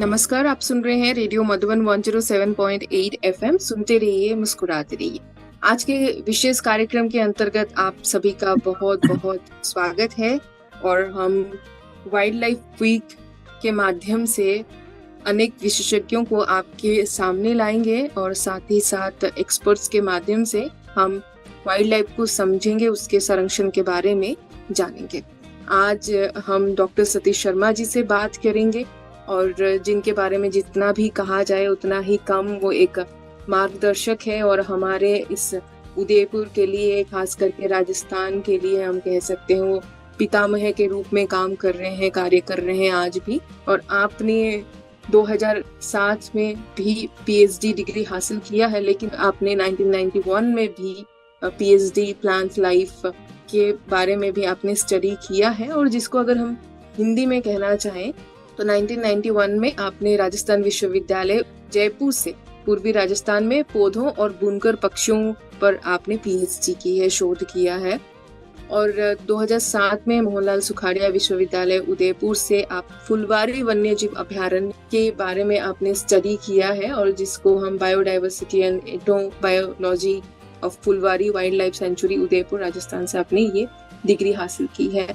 नमस्कार, आप सुन रहे हैं रेडियो मधुबन 107.8 एफएम। सुनते रहिए, मुस्कुराते रहिए। आज के विशेष कार्यक्रम के अंतर्गत आप सभी का बहुत बहुत स्वागत है और हम वाइल्ड लाइफ वीक के माध्यम से अनेक विशेषज्ञों को आपके सामने लाएंगे और साथ ही साथ एक्सपर्ट्स के माध्यम से हम वाइल्ड लाइफ को समझेंगे, उसके संरक्षण के बारे में जानेंगे। आज हम डॉक्टर सतीश शर्मा जी से बात करेंगे और जिनके बारे में जितना भी कहा जाए उतना ही कम। वो एक मार्गदर्शक है और हमारे इस उदयपुर के लिए, खास करके राजस्थान के लिए हम कह सकते हैं, वो पितामह के रूप में काम कर रहे हैं, कार्य कर रहे हैं आज भी। और आपने 2007 में भी पीएचडी डिग्री हासिल किया है, लेकिन आपने 1991 में भी पीएचडी प्लांट लाइफ के बारे में भी आपने स्टडी किया है। और जिसको अगर हम हिंदी में कहना चाहें तो 1991 में आपने राजस्थान विश्वविद्यालय जयपुर से पूर्वी राजस्थान में पौधों और बुनकर पक्षियों पर आपने पीएचडी की है, शोध किया है। और 2007 में मोहनलाल सुखाड़िया विश्वविद्यालय उदयपुर से आप फुलवारी वन्यजीव अभयारण्य के बारे में आपने स्टडी किया है और जिसको हम biodiversity and ethnobiology of Phulwari wild life sanctuary Udaipur Rajasthan से आपने ये डिग्री हासिल की है।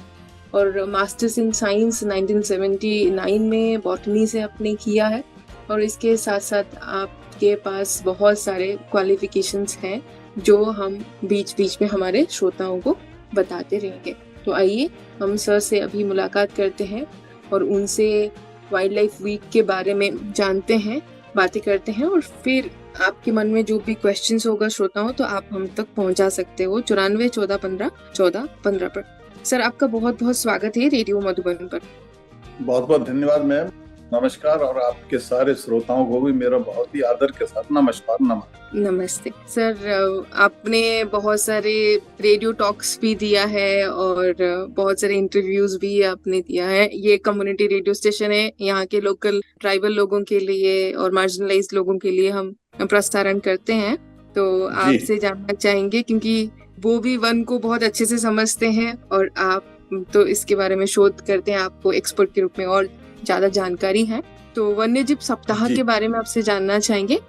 और मास्टर्स इन साइंस 1979 में बॉटनी से आपने किया है। और इसके साथ साथ आपके पास बहुत सारे क्वालिफिकेशंस हैं जो हम बीच बीच में हमारे श्रोताओं को बताते रहेंगे। तो आइए हम सर से अभी मुलाकात करते हैं और उनसे वाइल्ड लाइफ वीक के बारे में जानते हैं, बातें करते हैं। और फिर आपके मन में जो भी क्वेश्चंस होगा श्रोताओं, तो आप हम तक पहुंचा सकते हो 94 14 15 14 15 पर। सर, आपका बहुत बहुत स्वागत है रेडियो मधुबन पर। बहुत बहुत धन्यवाद मैम, नमस्कार। और आपके सारे श्रोताओं को भी मेरा बहुत ही आदर के साथ नमस्कार। नमस्ते सर। आपने बहुत सारे रेडियो टॉक्स भी दिया है और बहुत सारे इंटरव्यूज भी आपने दिया है। ये कम्युनिटी रेडियो स्टेशन है, यहाँ के लोकल ट्राइबल लोगों के लिए और मार्जिनलाइज्ड लोगों के लिए हम प्रसारण करते हैं। तो आपसे जानना चाहेंगे, क्योंकि वो भी वन को बहुत अच्छे से समझते हैं और आप तो इसके बारे में शोध करते हैं, आपको एक्सपर्ट के रूप में और ज्यादा जानकारी है। तो वन्यजीव सप्ताह के बारे में आपसे जानना चाहेंगे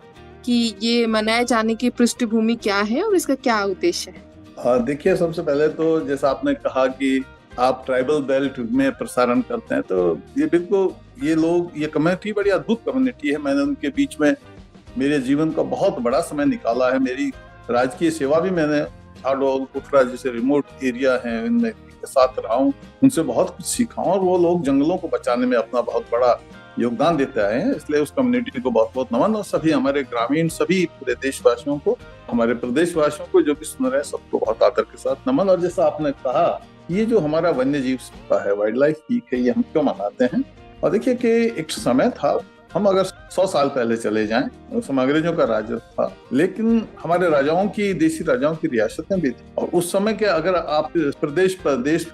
कि ये मनाए जाने की पृष्ठभूमि क्या है और इसका क्या उद्देश्य है। देखिए, सबसे पहले तो जैसा आपने कहा कि आप ट्राइबल बेल्ट में प्रसारण करते हैं, तो ये बिल्कुल ये कम्युनिटी बड़ी अद्भुत कम्युनिटी है। मैंने उनके बीच में मेरे जीवन का बहुत बड़ा समय निकाला है। मेरी राजकीय सेवा भी मैंने झाडोल, कुटरा जैसे रिमोट एरिया है इनमें के साथ रहा हूँ, उनसे बहुत कुछ सीखा हूँ। और वो लोग जंगलों को बचाने में अपना बहुत बड़ा योगदान देते आए हैं, इसलिए उस कम्युनिटी को बहुत बहुत नमन। और सभी हमारे ग्रामीण, सभी पूरे देशवासियों को, हमारे प्रदेशवासियों को जो भी सुन रहे हैं, सबको बहुत आदर के साथ नमन। और जैसा आपने कहा, ये जो हमारा वन्य जीव सप्ताह है, वाइल्ड लाइफ वीक है, ये हम क्यों मनाते हैं? और देखिए कि एक समय था, हम अगर 100 साल पहले चले जाएं, उस समय अंग्रेजों का राज था, लेकिन हमारे राजाओं की, देसी राजाओं की रियासतें भी थी। और उस समय के अगर आप प्रदेश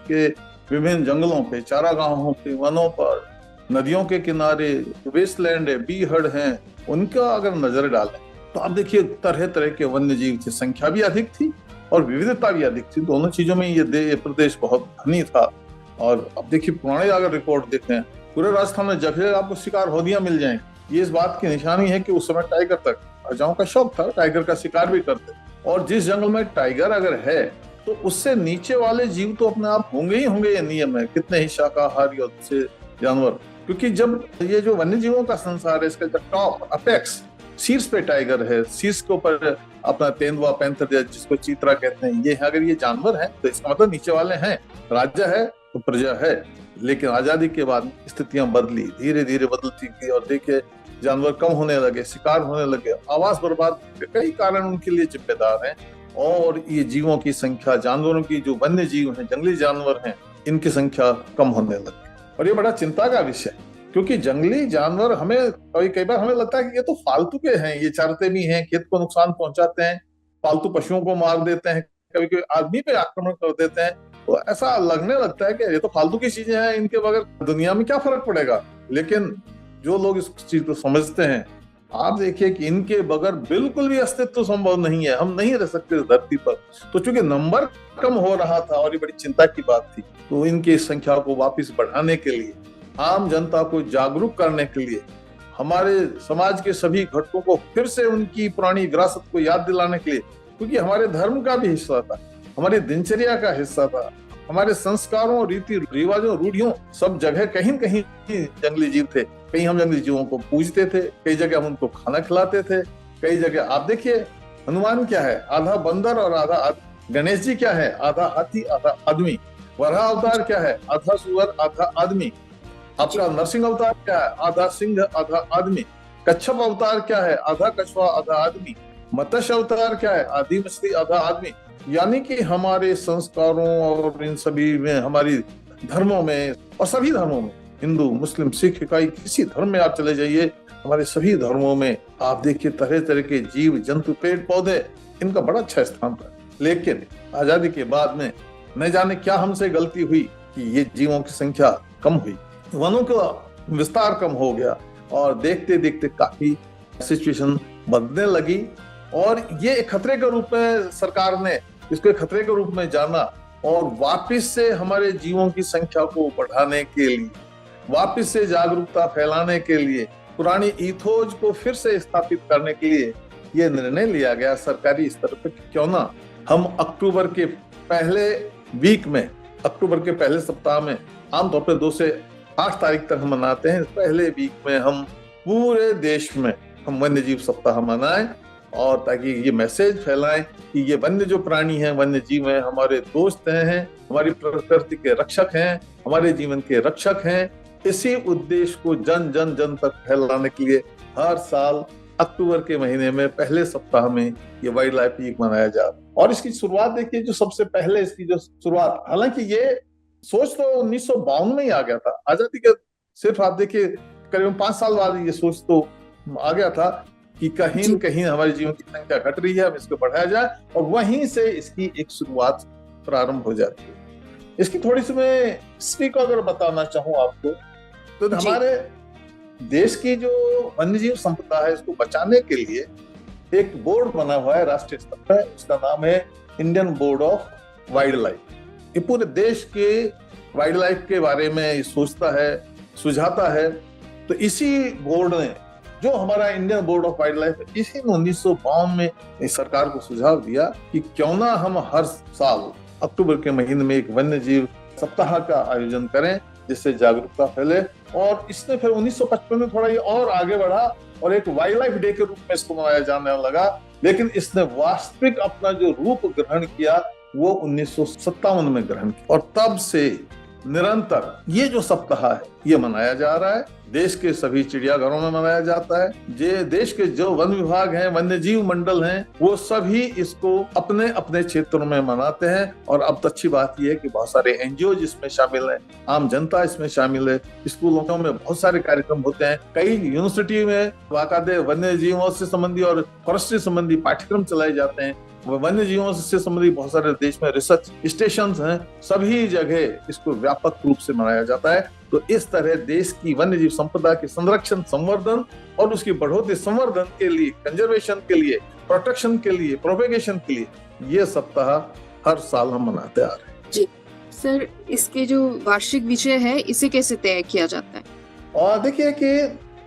के विभिन्न जंगलों पे, चारागाहों पे, वनों पर, नदियों के किनारे वेस्टलैंड है, बीहड़ हैं, उनका अगर नजर डालें तो आप देखिए तरह तरह के वन्य जीव थे। संख्या भी अधिक थी और विविधता भी अधिक थी। दोनों चीजों में ये प्रदेश बहुत धनी था। और अब देखिए, पुराने अगर रिकॉर्ड देखें, पूरे राजस्थान में जगह आपको शिकार होदियां मिल जाएंगी। ये इस बात की निशानी है कि उस समय टाइगर तक राजाओं का शौक था, टाइगर का शिकार भी करते। और जिस जंगल में टाइगर अगर है तो उससे नीचे वाले जीव तो अपने आप होंगे ही होंगे। ये नियम है, कितने ही शाकाहारी और दूसरे जानवर, क्योंकि जब ये जो वन्य जीवों का संसार है, इसका टॉप अपेक्स शीर्ष पे टाइगर है, शीर्ष के ऊपर अपना तेंदुआ, पैंथर जिसको चीतरा कहते हैं, ये अगर ये जानवर है तो इसका मतलब नीचे वाले हैं। राजा है तो प्रजा है। लेकिन आजादी के बाद स्थितियां बदली, धीरे धीरे बदलती गई। और देखिए, जानवर कम होने लगे, शिकार होने लगे, आवास बर्बाद, कई कारण उनके लिए जिम्मेदार हैं। और ये जीवों की संख्या, जानवरों की, जो वन्य जीव हैं, जंगली जानवर हैं, इनकी संख्या कम होने लगी। और ये बड़ा चिंता का विषय है, क्योंकि जंगली जानवर हमें कई बार हमें लगता है कि ये तो फालतू के हैं, ये चरते भी हैं, खेत को नुकसान पहुंचाते हैं, पालतू पशुओं को मार देते हैं, कभी कभी आदमी पे आक्रमण कर देते हैं। तो ऐसा लगने लगता है कि ये तो फालतू की चीजें हैं, इनके बगैर दुनिया में क्या फर्क पड़ेगा। लेकिन जो लोग इस चीज को समझते हैं, आप देखिए कि इनके बगैर बिल्कुल भी अस्तित्व संभव नहीं है। हम नहीं रह सकते इस धरती पर। तो चूंकि नंबर कम हो रहा था और ये बड़ी चिंता की बात थी, तो इनकी संख्या को वापस बढ़ाने के लिए, आम जनता को जागरूक करने के लिए हमारे समाज के सभी घटकों को फिर से उनकी पुरानी विरासत को याद दिलाने के लिए, क्योंकि हमारे धर्म का भी हिस्सा था, हमारी दिनचर्या का हिस्सा था, हमारे संस्कारों, रीति रिवाजों, रूढ़ियों, सब जगह कहीं न कहीं जंगली जीव थे। कहीं हम जंगली जीवों को पूजते थे, कई जगह हम उनको खाना खिलाते थे, कई जगह आप देखिए हनुमान क्या है, आधा बंदर और आधा आदमी। गणेश जी क्या है, आधा हाथी आधा आदमी। वराह अवतार क्या है, आधा सुअर आधा आदमी। आपका नरसिंह अवतार क्या है, आधा सिंह आधा आदमी। कच्छप अवतार क्या है, आधा कछुआ आधा आदमी। मत्स्य अवतार क्या है, आधी मछली आधा आदमी। यानी कि हमारे संस्कारों और इन सभी में, हमारी धर्मों में, और सभी धर्मों में, हिंदू मुस्लिम सिख इसाई, किसी धर्म में आप चले जाइए, हमारे सभी धर्मों में आप देखिए तरह तरह के जीव जंतु, पेड़ पौधे, इनका बड़ा अच्छा स्थान था। लेकिन आजादी के बाद में न जाने क्या हमसे गलती हुई कि ये जीवों की संख्या कम हुई, वनों का विस्तार कम हो गया, और देखते देखते काफी सिचुएशन बदलने लगी। और ये एक खतरे के रूप में सरकार ने इसको एक खतरे के रूप में जाना, और वापस से हमारे जीवों की संख्या को बढ़ाने के लिए, वापस से जागरूकता फैलाने के लिए, पुरानी ईथोज को फिर से स्थापित करने के लिए ये निर्णय लिया गया सरकारी स्तर पर, क्यों ना हम अक्टूबर के पहले वीक में, अक्टूबर के पहले सप्ताह में, आमतौर पर 2 से 8 तारीख तक हम मनाते हैं, पहले वीक में हम पूरे देश में हम वन्य जीव सप्ताह मनाएं, और ताकि ये मैसेज फैलाएं कि ये वन्य जो प्राणी हैं, वन्य जीव हैं, हमारे दोस्त हैं, हमारी प्रकृति के रक्षक हैं, हमारे जीवन के रक्षक हैं। इसी उद्देश्य को जन जन जन तक फैलाने के लिए हर साल अक्टूबर के महीने में पहले सप्ताह में ये वाइल्ड लाइफ वीक मनाया जा रहा है। और इसकी शुरुआत देखिए, जो सबसे पहले इसकी जो शुरुआत, हालांकि ये सोच तो 1952 में ही आ गया था, आजादी के सिर्फ आप देखिए करीबन 5 साल बाद ये सोच तो आ गया था कि कहीं न कहीं हमारे जीवन की संख्या घट रही है, अब इसको बढ़ाया जाए, और वहीं से इसकी एक शुरुआत प्रारंभ हो जाती है। इसकी थोड़ी सी मैं हिस्ट्री को अगर बताना चाहूँ आपको, तो हमारे देश की जो वन्यजीव संपदा है, इसको बचाने के लिए एक बोर्ड बना हुआ है राष्ट्रीय स्तर पर, उसका नाम है Indian board of wild life. ये पूरे देश के वाइल्ड लाइफ के बारे में सोचता है, सुझाता है। तो इसी बोर्ड ने, जो हमारा Indian board of wild life, इसी ने 1952 में इस सरकार को सुझाव दिया कि क्यों ना हम हर साल अक्टूबर के महीने में एक वन्य जीव सप्ताह का आयोजन करें, जिससे जागरूकता फैले। और इसने फिर 1955 में थोड़ा ये और आगे बढ़ा और एक वाइल्ड लाइफ डे के रूप में इसको मनाया जाने लगा। लेकिन इसने वास्तविक अपना जो रूप ग्रहण किया वो 1957 में ग्रहण किया, और तब से निरंतर ये जो सप्ताह है ये मनाया जा रहा है। देश के सभी चिड़ियाघरों में मनाया जाता है। जे देश के जो वन विभाग हैं, वन्य जीव मंडल हैं, वो सभी इसको अपने अपने क्षेत्रों में मनाते हैं। और अब तो अच्छी बात यह है कि बहुत सारे एनजीओ इसमें शामिल हैं, आम जनता इसमें शामिल है, स्कूलों में बहुत सारे कार्यक्रम होते हैं, कई यूनिवर्सिटी में बाकायदे वन्य जीवों से संबंधी और फॉरेस्ट्री संबंधी पाठ्यक्रम चलाए जाते हैं। वन्य जीवों से संबंधित बहुत सारे देश में रिसर्च स्टेशन हैं, सभी जगह इसको व्यापक रूप से मनाया जाता है। तो इस तरह देश की वन्य जीव संपदा के संरक्षण, संवर्धन और उसकी बढ़ोतरी, संवर्धन के लिए, कंजर्वेशन के लिए, प्रोटेक्शन के लिए, प्रोपेगेशन के लिए ये सप्ताह हर साल हम मनाते आ रहे हैं। जी सर, इसके जो वार्षिक विषय है इसे कैसे तय किया जाता है? और देखिए कि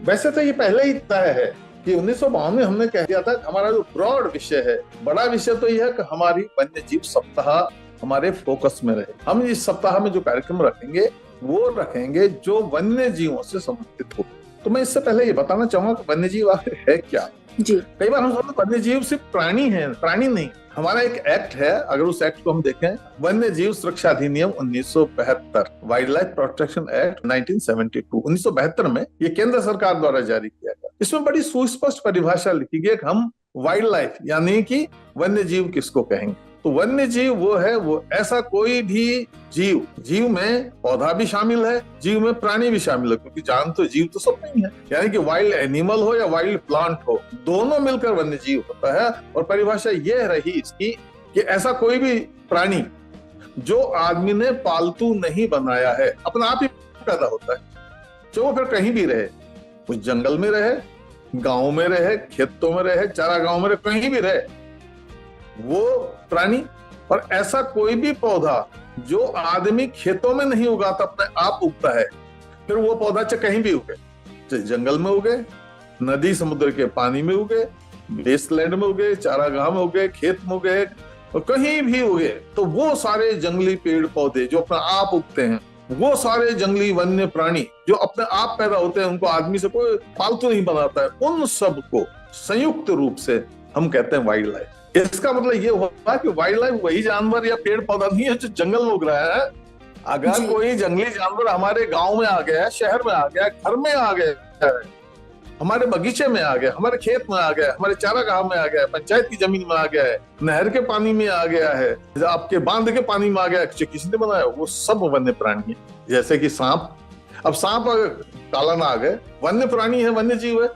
वैसे तो ये पहले ही तय है कि 1952 में हमने कह दिया था कि हमारा जो ब्रॉड विषय है, बड़ा विषय तो यह है कि हमारी वन्य जीव सप्ताह हमारे फोकस में रहे। हम इस सप्ताह में जो कार्यक्रम रखेंगे वो रखेंगे जो वन्य जीवों से संबंधित हो। तो मैं इससे पहले ये बताना चाहूंगा कि वन्य जीव आखिर है क्या। जी, कई बार हम सोचते वन्य जीव सिर्फ प्राणी है, प्राणी नहीं। हमारा एक एक्ट है, अगर उस एक्ट को हम देखें, वन्य जीव सुरक्षा अधिनियम 1972, वाइल्ड लाइफ प्रोटेक्शन एक्ट 1972, 1972 में ये केंद्र सरकार द्वारा जारी किया गया। इसमें बड़ी सुस्पष्ट परिभाषा लिखी गई कि हम वाइल्ड लाइफ यानी कि वन्य जीव किसको कहेंगे। तो वन्य जीव वो है, वो ऐसा कोई भी जीव, जीव में पौधा भी शामिल है, जीव में प्राणी भी शामिल है, क्योंकि जान तो जीव तो सब नहीं है। यानी कि वाइल्ड एनिमल हो या वाइल्ड प्लांट हो, दोनों मिलकर वन्य जीव होता है। और परिभाषा यह रही इसकी कि ऐसा कोई भी प्राणी जो आदमी ने पालतू नहीं बनाया है, अपना आप ही पैदा होता है, जो वो फिर कहीं भी रहे, उस जंगल में रहे, गांव में रहे, खेतों में रहे, चारागांव में रहे, कहीं भी रहे, वो प्राणी। और ऐसा कोई भी पौधा जो आदमी खेतों में नहीं उगाता, अपने आप उगता है, फिर वो पौधा चाहे कहीं भी उगे, जंगल में उगे, नदी समुद्र के पानी में उगे, वेस्टलैंड में उगे, चारागाह में उगे, खेत में उगे, और कहीं भी उगे, तो वो सारे जंगली पेड़ पौधे जो अपने आप उगते हैं, वो सारे जंगली वन्य प्राणी जो अपने आप पैदा होते हैं, उनको आदमी से कोई फालतू नहीं बनाता है, उन सब को संयुक्त रूप से हम कहते हैं वाइल्ड लाइफ। इसका मतलब ये हुआ कि वाइल्ड लाइफ वही जानवर या पेड़ पौधा नहीं है जो जंगल में उग रहा है। अगर कोई जंगली जानवर हमारे गांव में आ गया, शहर में आ गया, घर में आ गया, हमारे बगीचे में आ गया, हमारे खेत में आ गया, हमारे चारागाह में आ गया, पंचायत की जमीन में आ गया है, नहर के पानी में आ गया है, आपके बांध के पानी में आ गया, किसी ने बनाया, वो सब वन्य प्राणी है। जैसे कि सांप, अब सांप अगर काला ना आ गए, वन्य प्राणी है, वन्य जीव है,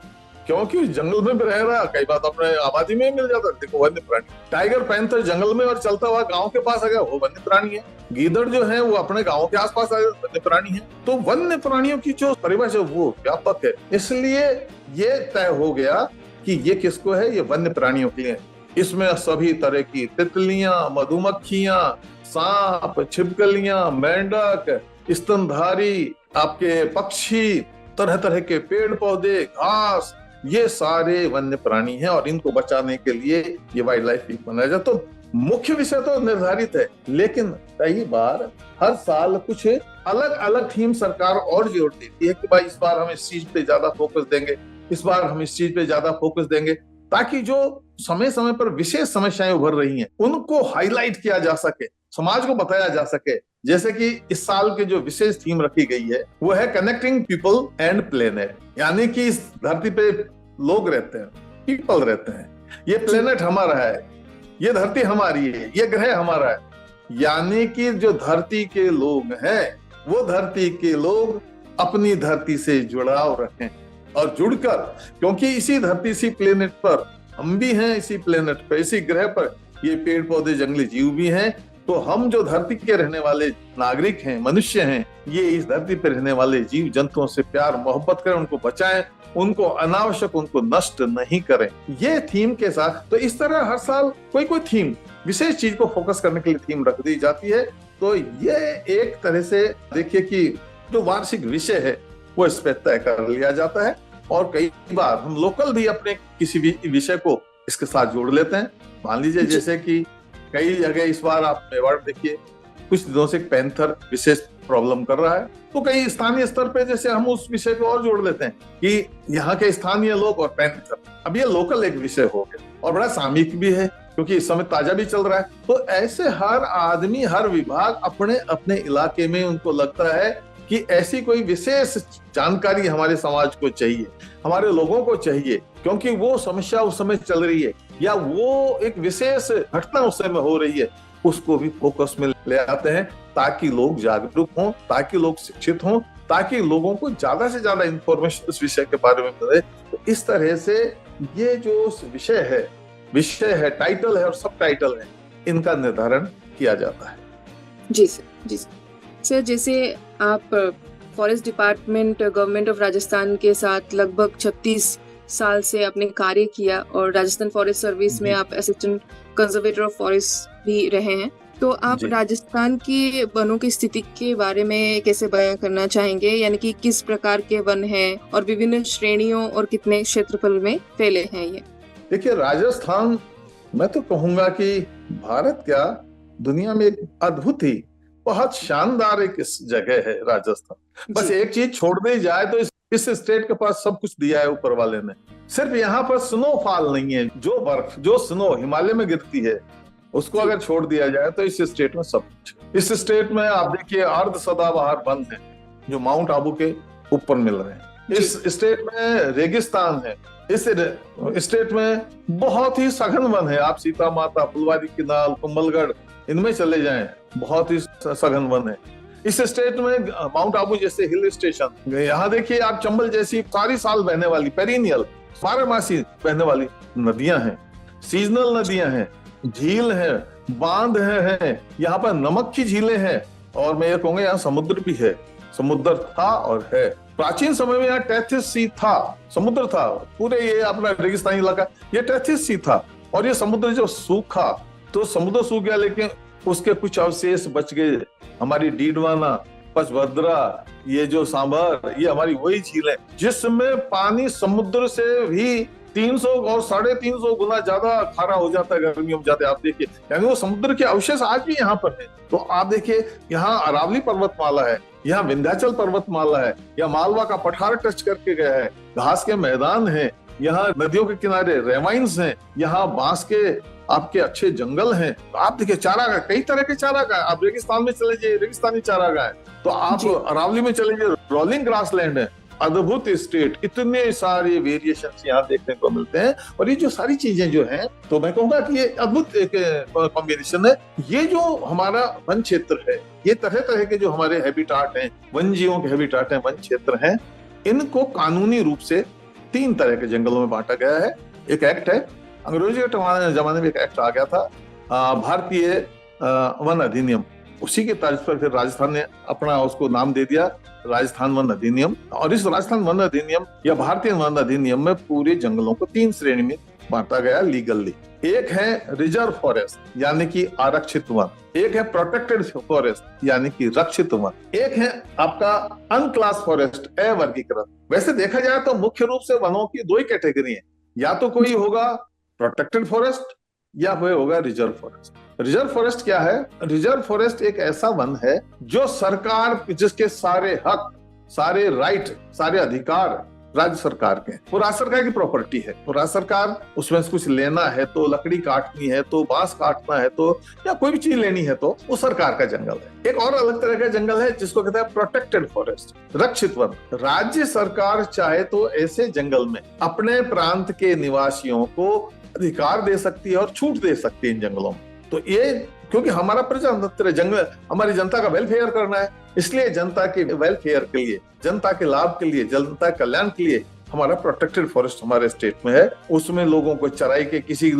क्योंकि जंगल में भी रह रहा, कई बार अपने आबादी में मिल जाता है, देखो वन्य प्राणी। टाइगर पैंथर जंगल में और चलता हुआ गांव के पास आ गया, वो वन्य प्राणी है। गीदड़ जो है वो अपने गांव के आसपास आ गए, वन्य प्राणी है। तो वन्य प्राणियों की जो परिभाषा वो व्यापक है, इसलिए ये तय हो गया कि ये किसको है, ये वन्य प्राणियों के लिए। इसमें सभी तरह की तितलियां, मधुमक्खियां, सांप, छिपकलियां, मेंढक, स्तनधारी, आपके पक्षी, तरह तरह के पेड़ पौधे, घास, ये सारे वन्य प्राणी हैं, और इनको बचाने के लिए ये वाइल्ड लाइफ वीक मनाया जाता है। तो मुख्य विषय तो निर्धारित है, लेकिन कई बार हर साल कुछ अलग अलग थीम सरकार और जोड़ देती है कि भाई इस बार हम इस चीज पे ज्यादा फोकस देंगे, इस बार हम इस चीज पे ज्यादा फोकस देंगे, ताकि जो समय समय पर विशेष समस्याएं उभर रही हैं उनको हाईलाइट किया जा सके, समाज को बताया जा सके। जैसे कि इस साल के जो विशेष थीम रखी गई है वो है कनेक्टिंग पीपल एंड प्लेनेट, यानी कि इस धरती पे लोग रहते हैं, पीपल रहते हैं, ये प्लेनेट हमारा है, ये धरती हमारी है, ये ग्रह हमारा है, यानी कि जो धरती के लोग हैं वो धरती के लोग अपनी धरती से जुड़ाव रखें, और जुड़कर, क्योंकि इसी धरती, इसी प्लेनेट पर हम भी हैं, इसी प्लेनेट पर, इसी ग्रह पर ये पेड़ पौधे, जंगली जीव भी हैं, तो हम जो धरती के रहने वाले नागरिक हैं, मनुष्य हैं, ये इस धरती पर रहने वाले जीव जंतुओं से प्यार मोहब्बत करें, उनको बचाएं, उनको अनावश्यक, उनको नष्ट नहीं करें। ये थीम के साथ, तो इस तरह हर साल कोई थीम, विशेष चीज को फोकस करने के लिए थीम रख दी जाती है। तो ये एक तरह से देखिए कि जो वार्षिक विषय है वो इस पे तय कर लिया जाता है, और कई बार हम लोकल भी अपने किसी भी विषय को इसके साथ जोड़ लेते हैं। मान लीजिए जैसे कि कई जगह इस बार आप मेवाड़ देखिए, कुछ दिनों से पैंथर विशेष प्रॉब्लम कर रहा है, तो कई स्थानीय स्तर पे जैसे हम उस विषय को और जोड़ लेते हैं कि यहाँ के स्थानीय लोग और पैंथर, अब ये लोकल एक विषय हो गया, और बड़ा सामयिक भी है क्योंकि इस समय ताजा भी चल रहा है। तो ऐसे हर आदमी, हर विभाग अपने अपने इलाके में, उनको लगता है कि ऐसी कोई विशेष जानकारी हमारे समाज को चाहिए, हमारे लोगों को चाहिए, क्योंकि वो समस्या उस समय चल रही है या वो एक विशेष घटना उस समय हो रही है, उसको भी फोकस में ले आते हैं, ताकि लोग जागरूक हों, ताकि लोग शिक्षित हों, ताकि लोगों को ज्यादा से ज्यादा इंफॉर्मेशन इस विषय के बारे में मिले। तो इस तरह से ये जो विषय है, टाइटल है और सब टाइटल है, इनका निर्धारण किया जाता है। जी सर, जैसे आप forest department, government of Rajasthan के साथ लगभग 36 साल से आपने कार्य किया, और राजस्थान फॉरेस्ट सर्विस में आप असिस्टेंट कंजर्वेटर ऑफ फॉरेस्ट भी रहे हैं, तो आप राजस्थान की वनों की स्थिति के बारे में कैसे बयां करना चाहेंगे, यानी कि किस प्रकार के वन हैं और विभिन्न श्रेणियों और कितने क्षेत्रफल में फैले हैं ये? देखिए, राजस्थान, मैं तो कहूंगा कि भारत क्या, दुनिया में एक अद्भुत ही बहुत शानदार एक जगह है राजस्थान। बस एक चीज छोड़ दी जाए तो इस स्टेट के पास सब कुछ दिया है ऊपर वाले ने। सिर्फ यहाँ पर स्नोफॉल नहीं है, जो बर्फ, जो स्नो हिमालय में गिरती है, उसको अगर छोड़ दिया जाए तो इस स्टेट में सब कुछ। इस स्टेट में आप देखिए अर्ध सदाबहार वन है जो माउंट आबू के ऊपर मिल रहे हैं। इस स्टेट में रेगिस्तान है। इस स्टेट में बहुत ही सघन वन है। आप सीता माता, फुलवारी की नाल, कुंभलगढ़, इनमें चले जाएं, बहुत ही सघन वन है। इस स्टेट में माउंट आबू जैसे हिल स्टेशन, यहाँ देखिए आप चंबल जैसी सारी साल बहने वाली, पेरिनियल, बारहमासी बहने वाली नदियां हैं, सीजनल नदियां हैं, झील है, बांध है, यहाँ पर नमक की झीलें हैं, और मैं ये कहूंगा यहाँ समुद्र भी है, समुद्र था और है। प्राचीन समय में यहाँ टेथिस सी था, समुद्र था, पूरे ये अपना रेगिस्तानी इलाका ये टेथिस सी था, और ये समुद्र जो सूखा, तो समुद्र सूख गया, लेकिन उसके कुछ अवशेष बच गए। हमारी डीडवाना, पचभद्रा, ये जो सांभर, ये हमारी वही झील है जिसमें पानी समुद्र से भी 300 और 350 गुना ज्यादा खारा हो जाता है गर्मियों में जाते। आप देखिए, यानी वो समुद्र के अवशेष आज भी यहाँ पर है। तो आप देखिए, यहाँ अरावली पर्वतमाला है, यहाँ विंध्याचल पर्वतमाला है, यहाँ मालवा का पठार टच करके गया है, घास के मैदान है, यहाँ नदियों के किनारे रेवाइंस हैं, यहाँ बांस के आपके अच्छे जंगल हैं। तो आप देखिए, चारागाह, कई तरह के चारागाह, आप रेगिस्तान में चले जाइए, रेगिस्तानी चारागाह है, तो आप अरावली में चले जाइए, रोलिंग ग्रासलैंड है, अद्भुत स्टेट, इतने सारे वेरिएशन यहाँ देखने को मिलते हैं। और ये जो सारी चीजें जो हैं, तो मैं कहूंगा कि ये अद्भुत एक कॉम्बिनेशन है। ये जो हमारा वन क्षेत्र है, ये तरह तरह के जो हमारे हैबिटाट हैं, वन जीवों के हैबिटाट हैं, वन क्षेत्र हैं, इनको कानूनी रूप से 3 तरह के जंगलों में बांटा गया है। एक एक्ट है, अंग्रेजी के जमाने में एक एक्ट आ गया था, भारतीय वन अधिनियम, उसी के तर्ज पर फिर राजस्थान ने अपना उसको नाम दे दिया, राजस्थान वन अधिनियम। और इस राजस्थान वन अधिनियम या भारतीय वन अधिनियम में पूरे जंगलों को 3 श्रेणी में बांटा गया लीगली। एक है रिजर्व फॉरेस्ट यानी कि आरक्षित वन, एक है प्रोटेक्टेड फॉरेस्ट यानी कि रक्षित वन, एक है आपका अनक्लास फॉरेस्ट, अवर्गीकृत। वैसे देखा जाए तो मुख्य रूप से वनों की 2 ही कैटेगरी है, या तो कोई होगा प्रोटेक्टेड फॉरेस्ट या फिर होगा रिजर्व फॉरेस्ट। रिजर्व फॉरेस्ट क्या है? रिजर्व फॉरेस्ट एक ऐसा वन है जो सरकार, जिसके सारे हक, सारे राइट, सारे अधिकार राज्य सरकार के, वो राज्य सरकार की प्रॉपर्टी है। तो राज्य सरकार उसमें से कुछ लेना है, तो लकड़ी काटनी है, तो बांस काटना है, तो या कोई भी चीज लेनी है, तो वो सरकार का जंगल है। एक और अलग तरह का जंगल है जिसको कहते हैं प्रोटेक्टेड फॉरेस्ट, रक्षित वन। राज्य सरकार चाहे तो ऐसे जंगल में अपने प्रांत के निवासियों को अधिकार दे सकती है और छूट दे सकती है इन जंगलों में। तो ये क्योंकि हमारा प्रजातंत्र जंगल, हमारी जनता का वेलफेयर करना है, इसलिए जनता के वेलफेयर के लिए, जनता के लाभ के लिए, जनता के कल्याण के लिए हमारा प्रोटेक्टेड फॉरेस्ट हमारे स्टेट में है। उसमें लोगों को चराई के, किसी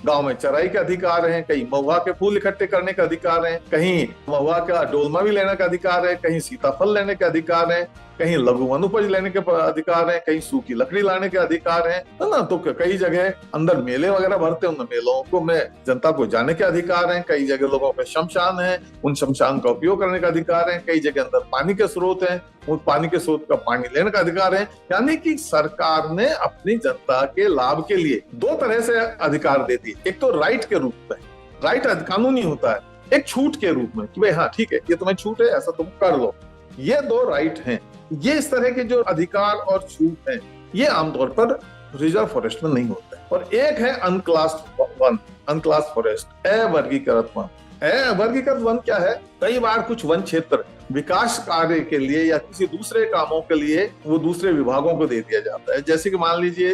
गांव में चराई के अधिकार हैं, कहीं महुआ के फूल इकट्ठे करने का अधिकार है, कहीं महुआ का डोलमा भी लेने का अधिकार है, कहीं सीताफल लेने के अधिकार है, कहीं लघु वनोपज लेने के अधिकार है, कहीं सूखी लकड़ी लाने के अधिकार है ना। तो कई जगह अंदर मेले वगैरह भरते हैं, उन मेलों को में जनता को जाने के अधिकार है, कई जगह लोगों के शमशान है, उन शमशान का उपयोग करने का अधिकार है, कई जगह अंदर पानी के स्रोत हैं, उस पानी के स्रोत का पानी लेने का अधिकार है। यानी कि सरकार ने अपनी जनता के लाभ के लिए 2 तरह से अधिकार दे दिए। एक तो राइट के रूप में, राइट कानूनी होता है, एक छूट के रूप में कि भाई हाँ ठीक है, ये तुम्हें छूट है, ऐसा तुम कर लो। ये 2 राइट हैं। ये इस तरह के जो अधिकार और छूट हैं, ये आमतौर पर रिजर्व फॉरेस्ट में नहीं होता है। और एक है अनक्लास वन, अनक्लास फॉरेस्ट, अवर्गीकृत वन। अवर्गीकृत वन क्या है? कई बार कुछ वन क्षेत्र विकास कार्य के लिए या किसी दूसरे कामों के लिए वो दूसरे विभागों को दे दिया जाता है। जैसे कि मान लीजिए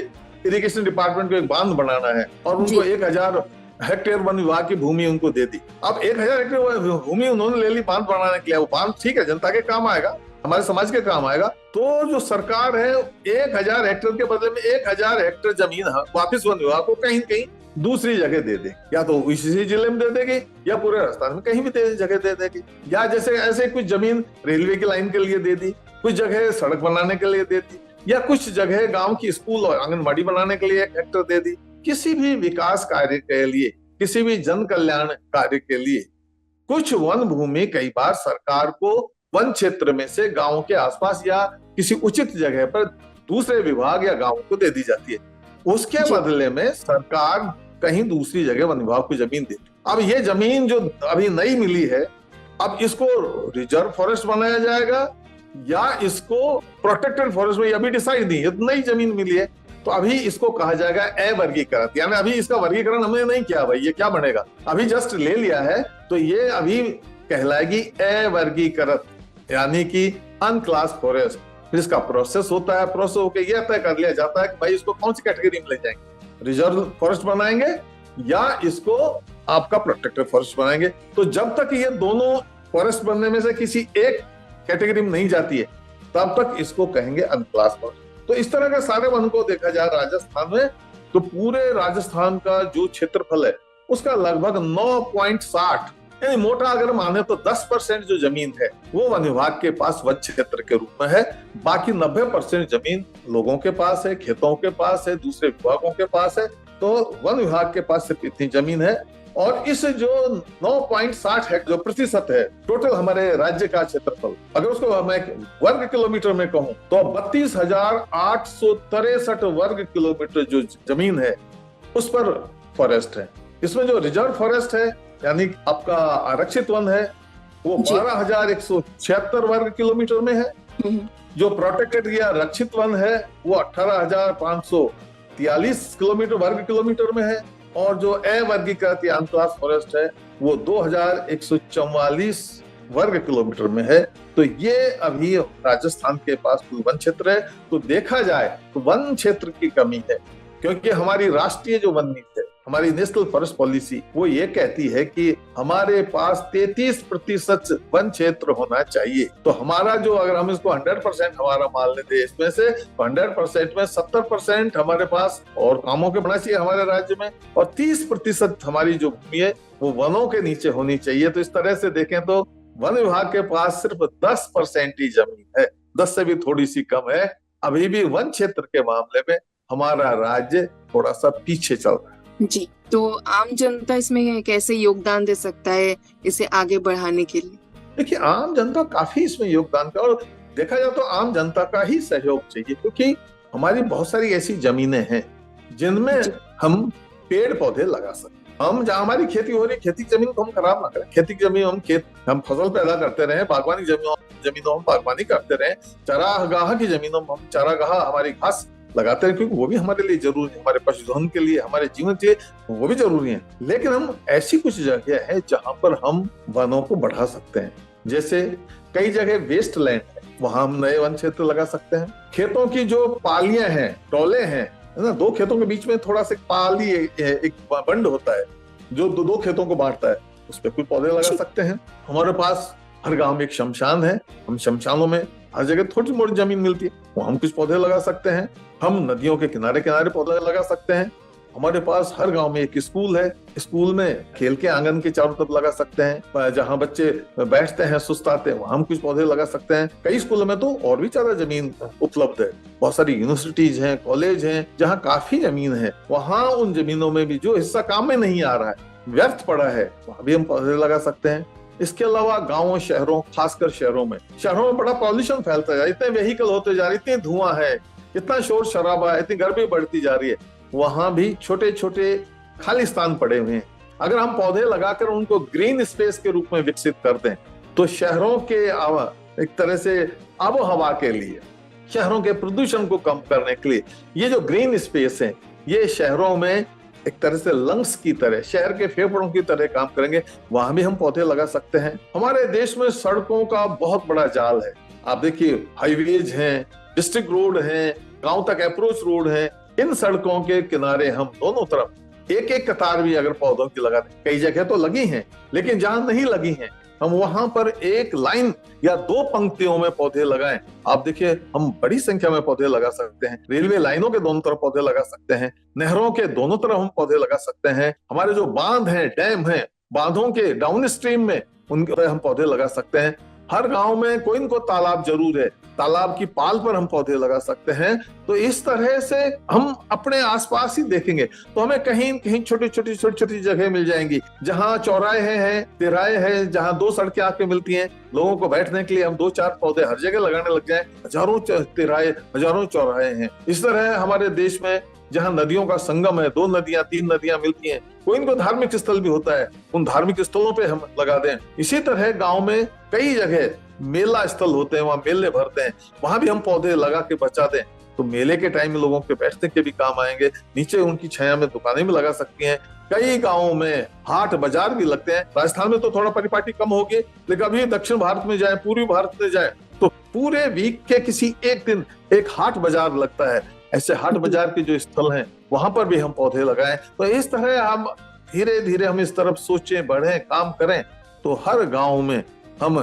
इरिगेशन डिपार्टमेंट को एक बांध बनाना है और उनको 1000 हेक्टेयर वन विभाग की भूमि उनको दे दी। अब 1000 हेक्टेयर भूमि उन्होंने ले ली बांध बनाने के लिए। वो बांध ठीक है, जनता के काम आएगा, हमारे समाज के काम आएगा। तो जो सरकार है 1000 हेक्टेयर के बदले में 1000 हेक्टेयर जमीन वापिस वन विभाग को कहीं कहीं दूसरी जगह दे दे, या तो इसी जिले में दे देगी या पूरे राजस्थान में कहीं भी जगह दे देगी। या जैसे ऐसे कुछ जमीन रेलवे की लाइन के लिए दे दी, कुछ जगह सड़क बनाने के लिए दे दी, या कुछ जगह गांव की स्कूल और आंगनबाड़ी बनाने के लिए 1 हेक्टेयर दे दी। किसी भी विकास कार्य के लिए, किसी भी जन कल्याण कार्य के लिए कुछ वन भूमि कई बार सरकार को वन क्षेत्र में से गांव के आसपास या किसी उचित जगह पर दूसरे विभाग या गांव को दे दी जाती है। उसके बदले में सरकार कहीं दूसरी जगह वन विभाग को जमीन देती। अब ये जमीन जो अभी नई मिली है, अब इसको रिजर्व फॉरेस्ट बनाया जाएगा या इसको प्रोटेक्टेड फॉरेस्ट में, अभी डिसाइड नहीं, नई जमीन मिली है तो अभी इसको कहा जाएगा अवर्गीकृत। यानी अभी इसका वर्गीकरण हमने नहीं किया, भाई ये क्या बनेगा, अभी जस्ट ले लिया है, तो ये अभी कहलाएगी अवर्गीकृत, यानी कि अनक्लास फॉरेस्ट। फिर इसका प्रोसेस होता है, प्रोसेस होकर यह तय कर लिया जाता है कि भाई इसको कौन सी कैटेगरी में ले जाएंगे, रिजर्व फॉरेस्ट बनाएंगे या इसको आपका प्रोटेक्टेड फॉरेस्ट बनाएंगे। तो जब तक ये दोनों फॉरेस्ट बनने में से किसी एक कैटेगरी में नहीं जाती है, तब तक इसको कहेंगे अनक्लास फॉरेस्ट। तो इस तरह के सारे वन को देखा जाए राजस्थान में, तो पूरे राजस्थान का जो क्षेत्रफल है उसका लगभग 9.60, यानी मोटा अगर माने तो 10% जो जमीन है वो वन विभाग के पास वन क्षेत्र के रूप में है। बाकी 90% जमीन लोगों के पास है, खेतों के पास है, दूसरे विभागों के पास है। तो वन विभाग के पास सिर्फ इतनी जमीन है और इस जो 9.60 है जो प्रतिशत है टोटल हमारे राज्य का क्षेत्रफल, अगर उसको मैं वर्ग किलोमीटर में कहूं तो 32,863 वर्ग किलोमीटर जो जमीन है उस पर फॉरेस्ट है। इसमें जो रिजर्व फॉरेस्ट है यानी आपका आरक्षित वन है वो 12,176 वर्ग किलोमीटर में है। जो प्रोटेक्टेड या रक्षित वन है वो 18,543 वर्ग किलोमीटर में है। और जो अवर्गीकृत या अनक्लास फॉरेस्ट है वो 2,144 वर्ग किलोमीटर में है। तो ये अभी राजस्थान के पास वन क्षेत्र है। तो देखा जाए तो वन क्षेत्र की कमी है, क्योंकि हमारी राष्ट्रीय जो वन नीति है, हमारी नेशनल फॉरेस्ट पॉलिसी, वो ये कहती है कि हमारे पास 33% वन क्षेत्र होना चाहिए। तो हमारा जो, अगर हम इसको 100% हमारा मान लेते इसमें से, 100% में 70% हमारे पास और कामों के होना चाहिए हमारे राज्य में, और 30% हमारी जो भूमि है वो वनों के नीचे होनी चाहिए। तो इस तरह से देखें तो वन विभाग के पास सिर्फ 10% ही जमीन है, 10 से भी थोड़ी सी कम है। अभी भी वन क्षेत्र के मामले में हमारा राज्य थोड़ा सा पीछे चल रहा है। जी, तो आम जनता इसमें कैसे योगदान दे सकता है इसे आगे बढ़ाने के लिए? देखिए, आम जनता काफी इसमें योगदान का, और देखा जाए तो आम जनता का ही सहयोग चाहिए, क्योंकि हमारी बहुत सारी ऐसी जमीनें हैं जिनमें हम पेड़ पौधे लगा सकते हैं। हम जहाँ हमारी खेती हो रही, खेती की जमीन को हम खराब ना करें। खेती की जमीन हम फसल पैदा करते रहे, बागवानी जमीनों हम बागवानी करते रहे, चारागाह की जमीनों में हम चारागाह हमारी घास लगाते हैं, क्योंकि वो भी हमारे लिए जरूरी है, हमारे पशुधन के लिए, हमारे जीवन के लिए वो भी जरूरी है। लेकिन हम ऐसी कुछ जगह है जहां पर हम वनों को बढ़ा सकते हैं। जैसे कई जगह वेस्ट लैंड है, वहां हम नए वन क्षेत्र लगा सकते हैं। खेतों की जो पालियां हैं, टोले हैं ना, दो खेतों के बीच में थोड़ा सा पाली एक बंड होता है जो दो खेतों को बांटता है, उस पर कुछ पौधे लगा सकते हैं। हमारे पास हर गांव में एक शमशान है, हम शमशानों में हर जगह थोड़ी मोटी जमीन मिलती है, वहां हम कुछ पौधे लगा सकते हैं। हम नदियों के किनारे किनारे पौधे लगा सकते हैं। हमारे पास हर गांव में एक स्कूल है, स्कूल में खेल के आंगन के चारों तरफ लगा सकते हैं, जहां बच्चे बैठते हैं सुस्ताते हैं वहां हम कुछ पौधे लगा सकते हैं। कई स्कूलों में तो और भी ज्यादा जमीन उपलब्ध है, बहुत सारी यूनिवर्सिटीज हैं, कॉलेज हैं, जहां काफी जमीन है, वहां उन जमीनों में भी जो हिस्सा काम में नहीं आ रहा है, व्यर्थ पड़ा है, वहां भी हम पौधे लगा सकते हैं। इसके अलावा गांवों, शहरों, खासकर शहरों में बड़ा पॉल्यूशन फैलता जा रहा है, इतने व्हीकल होते जा रहे, इतनी धुआं है, इतना शोर शराबा है, इतनी गर्मी बढ़ती जा रही है, वहां भी छोटे छोटे खाली स्थान पड़े हुए हैं। अगर हम पौधे लगाकर उनको ग्रीन स्पेस के रूप में विकसित कर दें तो शहरों के एक तरह से आबो हवा के लिए, शहरों के प्रदूषण को कम करने के लिए ये जो ग्रीन स्पेस है, ये शहरों में एक तरह से लंग्स की तरह, शहर के फेफड़ों की तरह काम करेंगे। वहां भी हम पौधे लगा सकते हैं। हमारे देश में सड़कों का बहुत बड़ा जाल है। आप देखिए, हाईवेज हैं, डिस्ट्रिक्ट रोड हैं, गांव तक अप्रोच रोड है, इन सड़कों के किनारे हम दोनों तरफ एक एक कतार भी अगर पौधों की लगा दें, कई जगह तो लगी हैं, लेकिन जहां नहीं लगी हैं हम वहां पर एक लाइन या दो पंक्तियों में पौधे लगाएं। आप देखिए, हम बड़ी संख्या में पौधे लगा सकते हैं। रेलवे लाइनों के दोनों तरफ पौधे लगा सकते हैं, नहरों के दोनों तरफ हम पौधे लगा सकते हैं। हमारे जो बांध हैं, डैम हैं, बांधों के डाउन स्ट्रीम में उनके हम पौधे लगा सकते हैं। हर गांव में कोई न कोई तालाब जरूर है, तालाब की पाल पर हम पौधे लगा सकते हैं। तो इस तरह से हम अपने आसपास ही देखेंगे तो हमें कहीं कहीं छोटी छोटी जगह मिल जाएंगी, जहां चौराहे हैं, तिराहे हैं, जहां दो सड़कें आके मिलती हैं, लोगों को बैठने के लिए हम 2-4 पौधे हर जगह लगाने लग जाएं। हजारों तिराहे, हजारों चौराहे हैं। इस तरह हमारे देश में जहां नदियों का संगम है, 2 नदियां, 3 नदियां मिलती हैं, कोई इनको धार्मिक स्थल भी होता है, उन धार्मिक स्थलों पे हम लगा दें। इसी तरह गांव में कई जगह मेला स्थल होते हैं, वहां मेले भरते हैं, वहां भी हम पौधे लगा के बचा दें तो मेले के टाइम में लोगों के बैठने के भी काम आएंगे। नीचे उनकी छाया में दुकानें भी लगा सकती हैं। कई गांवों में हाट बाजार भी लगते हैं। राजस्थान में तो थोड़ा परिपाटी कम होगी, लेकिन अभी दक्षिण भारत में जाए, पूर्वी भारत में जाए तो पूरे वीक के किसी एक दिन एक हाट बाजार लगता है। ऐसे हाट बाजार के जो स्थल हैं वहां पर भी हम पौधे लगाएं। तो इस तरह हम धीरे धीरे हम इस तरफ सोचें, बढ़ें, काम करें तो हर गांव में हम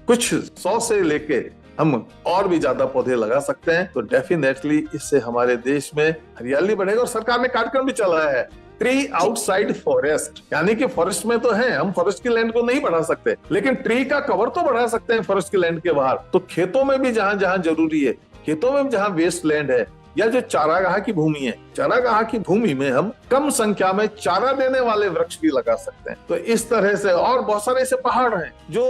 कुछ 100 से लेके हम और भी ज्यादा पौधे लगा सकते हैं। तो डेफिनेटली इससे हमारे देश में हरियाली बढ़ेगा। और सरकार ने कार्यक्रम भी चलाया है, ट्री आउटसाइड फॉरेस्ट, यानी कि फॉरेस्ट में तो है, हम फॉरेस्ट की लैंड को नहीं बढ़ा सकते, लेकिन ट्री का कवर तो बढ़ा सकते हैं फॉरेस्ट की लैंड के बाहर। तो खेतों में भी जहां जहां जरूरी है, खेतों में जहां वेस्ट लैंड है या जो चारागाह की भूमि है, चारागाह की भूमि में हम कम संख्या में चारा देने वाले वृक्ष भी लगा सकते हैं। तो इस तरह से और बहुत सारे ऐसे पहाड़ हैं जो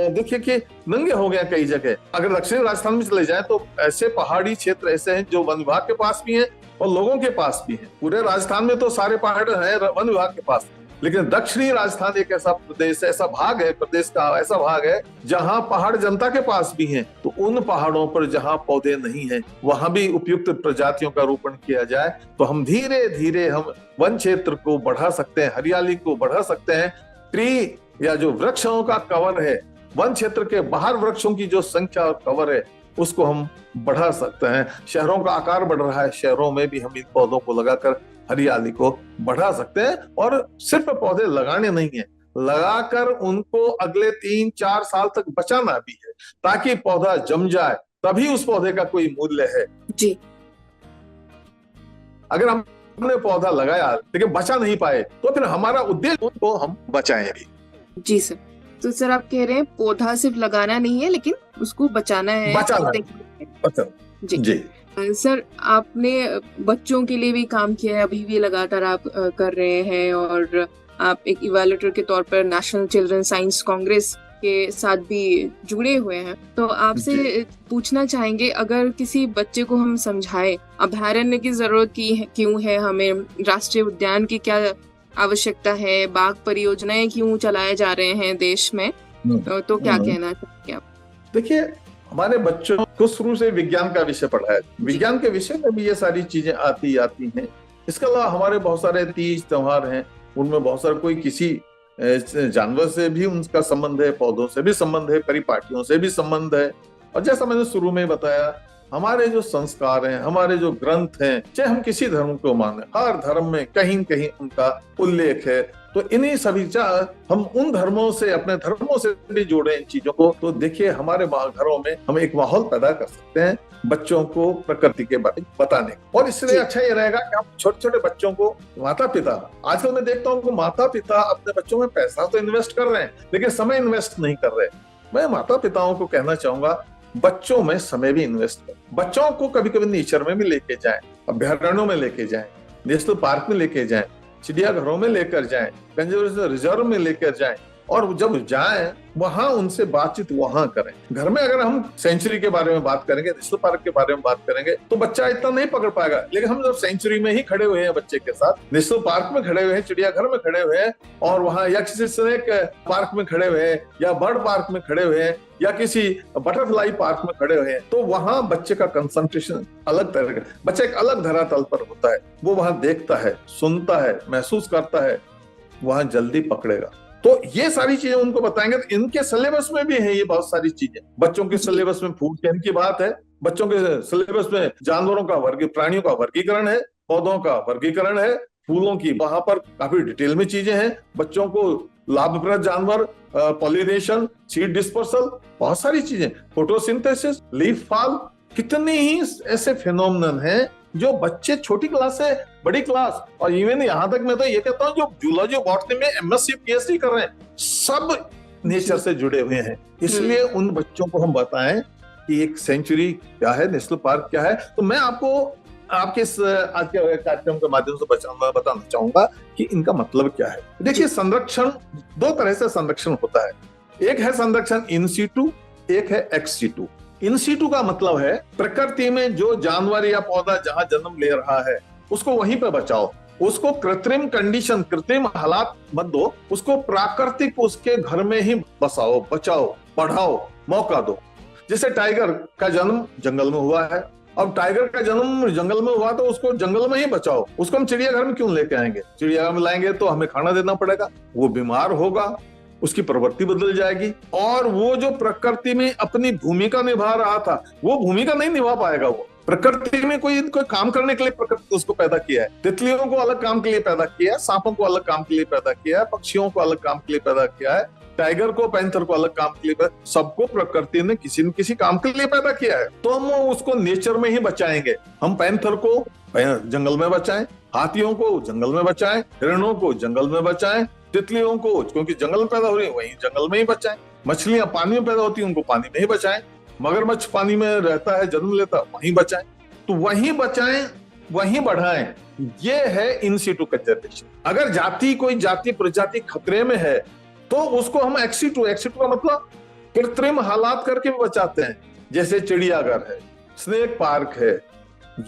देखिए कि नंगे हो गए कई जगह। अगर दक्षिणी राजस्थान में चले जाएं तो ऐसे पहाड़ी क्षेत्र ऐसे हैं जो वन विभाग के पास भी हैं और लोगों के पास भी हैं। पूरे राजस्थान में तो सारे पहाड़ हैं वन विभाग के पास, लेकिन दक्षिणी राजस्थान एक ऐसा प्रदेश, ऐसा भाग है प्रदेश का, ऐसा भाग है जहां पहाड़ जनता के पास भी हैं। तो उन पहाड़ों पर जहां पौधे नहीं हैं वहां भी उपयुक्त प्रजातियों का रोपण किया जाए तो हम धीरे धीरे हम वन क्षेत्र को बढ़ा सकते हैं, हरियाली को बढ़ा सकते हैं। ट्री या जो वृक्षों का कवर है, वन क्षेत्र के बाहर वृक्षों की जो संख्या और कवर है उसको हम बढ़ा सकते हैं। शहरों का आकार बढ़ रहा है, शहरों में भी हम इन पौधों को लगाकर हरियाली को बढ़ा सकते हैं। और सिर्फ पौधे लगाने नहीं है, लगाकर उनको अगले 3-4 साल तक बचाना भी है ताकि पौधा जम जाए, तभी उस पौधे का कोई मूल्य है जी। अगर हमने पौधा लगाया लेकिन बचा नहीं पाए तो फिर हमारा उद्देश्य उनको हम बचाएं भी। जी सर, तो सर आप कह रहे हैं पौधा सिर्फ लगाना नहीं है लेकिन उसको बचाना है। बचाना। जी। सर आपने बच्चों के लिए भी काम किया है, अभी भी लगातार आप कर रहे हैं और आप एक इवैल्यूएटर के तौर पर नेशनल चिल्ड्रन साइंस कांग्रेस के साथ भी जुड़े हुए हैं। तो आपसे पूछना चाहेंगे, अगर किसी बच्चे को हम समझाएं अभयारण्य की जरूरत क्यों है, हमें राष्ट्रीय उद्यान की क्या आवश्यकता है, बाग परियोजनाएं क्यों चलाए जा रहे हैं देश में, तो क्या कहना चाहेंगे आप? देखिए, हमारे बच्चों को शुरू से विज्ञान का विषय पढ़ाया, विज्ञान के विषय में भी ये सारी चीजें आती हैं। इसके अलावा हमारे बहुत सारे तीज त्योहार हैं, उनमें बहुत सारे कोई किसी जानवर से भी उनका संबंध है, पौधों से भी संबंध है, परिपाटियों से भी संबंध है। और जैसा मैंने शुरू में बताया, हमारे जो संस्कार हैं, हमारे जो ग्रंथ हैं, चाहे हम किसी धर्म को माने, हर धर्म में कहीं कहीं उनका उल्लेख है। तो इन्हीं सभी हम उन धर्मों से, अपने धर्मों से भी जोड़े इन चीजों को। तो देखिए, हमारे घरों में हम एक माहौल पैदा कर सकते हैं बच्चों को प्रकृति के बारे में बताने। और इसलिए अच्छा ये रहेगा कि हम छोटे छोटे बच्चों को, माता पिता, आजकल मैं देखता हूँ कि माता पिता अपने बच्चों में पैसा तो इन्वेस्ट कर रहे हैं लेकिन समय इन्वेस्ट नहीं कर रहे। मैं माता पिताओं को कहना चाहूंगा, बच्चों में समय भी इन्वेस्ट करें। बच्चों को कभी कभी नेचर में भी लेके जाएं, अभ्यारण्यों में लेके जाएं, नेशनल पार्क में लेके जाएं, चिड़ियाघरों में लेकर जाएं, कंजर्वेशन रिजर्व में लेकर जाएं, और जब जाएं वहां उनसे बातचीत वहां करें। घर में अगर हम सेंचुरी के बारे में बात करेंगे, नेशनल पार्क के बारे में बात करेंगे तो बच्चा इतना नहीं पकड़ पाएगा। लेकिन हम जब सेंचुरी में ही खड़े हुए हैं बच्चे के साथ, नेशनल पार्क में खड़े हुए हैं, चिड़ियाघर में खड़े हुए हैं, और वहां या किसी स्नेक पार्क में खड़े हुए हैं, या बर्ड पार्क में खड़े हुए हैं, या किसी बटरफ्लाई पार्क में खड़े हुए हैं, तो वहां बच्चे का कंसंट्रेशन अलग तरह का, बच्चा एक अलग धरातल पर होता है। वो वहां देखता है, सुनता है, महसूस करता है, वहां जल्दी पकड़ेगा। तो ये सारी चीजें उनको बताएंगे। तो इनके सिलेबस में भी है ये बहुत सारी चीजें। बच्चों के सिलेबस में फूड चेन की बात है, बच्चों के सिलेबस में जानवरों का प्राणियों का वर्गीकरण है, पौधों का वर्गीकरण है, फूलों की वहां पर काफी डिटेल में चीजें हैं। बच्चों को लाभप्रद जानवर, पॉलिनेशन, सीड डिस्पर्सल, बहुत सारी चीजें, फोटोसिंथेसिस, लीफ फॉल, कितने ही ऐसे फिनोमिनन हैं जो बच्चे छोटी क्लास से बड़ी क्लास, और इवन यहाँ तक मैं तो ये कहता हूँ जो जूलॉजी बॉटनी में एमएससी पीएचडी कर रहे हैं, सब नेचर से जुड़े हुए हैं। इसलिए उन बच्चों को हम बताएं कि एक सेंचुरी क्या है, नेशनल पार्क क्या है। तो मैं आपको आपके आज के कार्यक्रम के माध्यम से बताना चाहूंगा कि इनका मतलब क्या है। देखिए, संरक्षण दो तरह से संरक्षण होता है। एक है संरक्षण इन सीटू, एक है एक्स सीटू। इन सीटू का मतलब है प्रकृति में जो जानवर या पौधा जहां जन्म ले रहा है उसको वहीं पे बचाओ, उसको कृत्रिम कंडीशन, कृत्रिम हालात मत दो, उसको प्राकृतिक उसके घर में ही बसाओ, बचाओ, बढ़ाओ, मौका दो। जैसे टाइगर का जन्म जंगल में हुआ है, अब टाइगर का जन्म जंगल में हुआ तो उसको जंगल में ही बचाओ। उसको हम चिड़ियाघर में क्यों लेके आएंगे? चिड़ियाघर में लाएंगे तो हमें खाना देना पड़ेगा, वो बीमार होगा, उसकी प्रवृत्ति बदल जाएगी, और वो जो प्रकृति में अपनी भूमिका निभा रहा था वो भूमिका नहीं निभा पाएगा। वो प्रकृति में कोई काम करने के लिए प्रकृति उसको पैदा किया है। तितलियों को अलग काम के लिए पैदा किया है, सांपों को अलग काम के लिए पैदा किया है, पक्षियों को अलग काम के लिए पैदा किया है, टाइगर को, पैंथर को अलग काम के लिए, सबको प्रकृति ने किसी न किसी काम के लिए पैदा किया है। तो हम उसको नेचर में ही बचाएंगे। हम पैंथर को जंगल में बचाएं, हाथियों को जंगल में बचाएं, हिरणों को जंगल में बचाएं, तितलियों को क्योंकि जंगल में पैदा हो रही है वहीं जंगल में ही बचाएं, मछलियां पानी में पैदा होती है उनको पानी में ही बचाएं, मगरमच्छ पानी में रहता है, जन्म लेता है, वहीं बचाएं। तो वहीं बचाएं, वहीं बढ़ाएं। ये है इन सीटू कंजर्वेशन। अगर कोई जाति प्रजाति खतरे में है तो उसको हम एक्सीटू का मतलब कृत्रिम हालात करके भी बचाते हैं, जैसे चिड़ियाघर है, स्नेक पार्क है,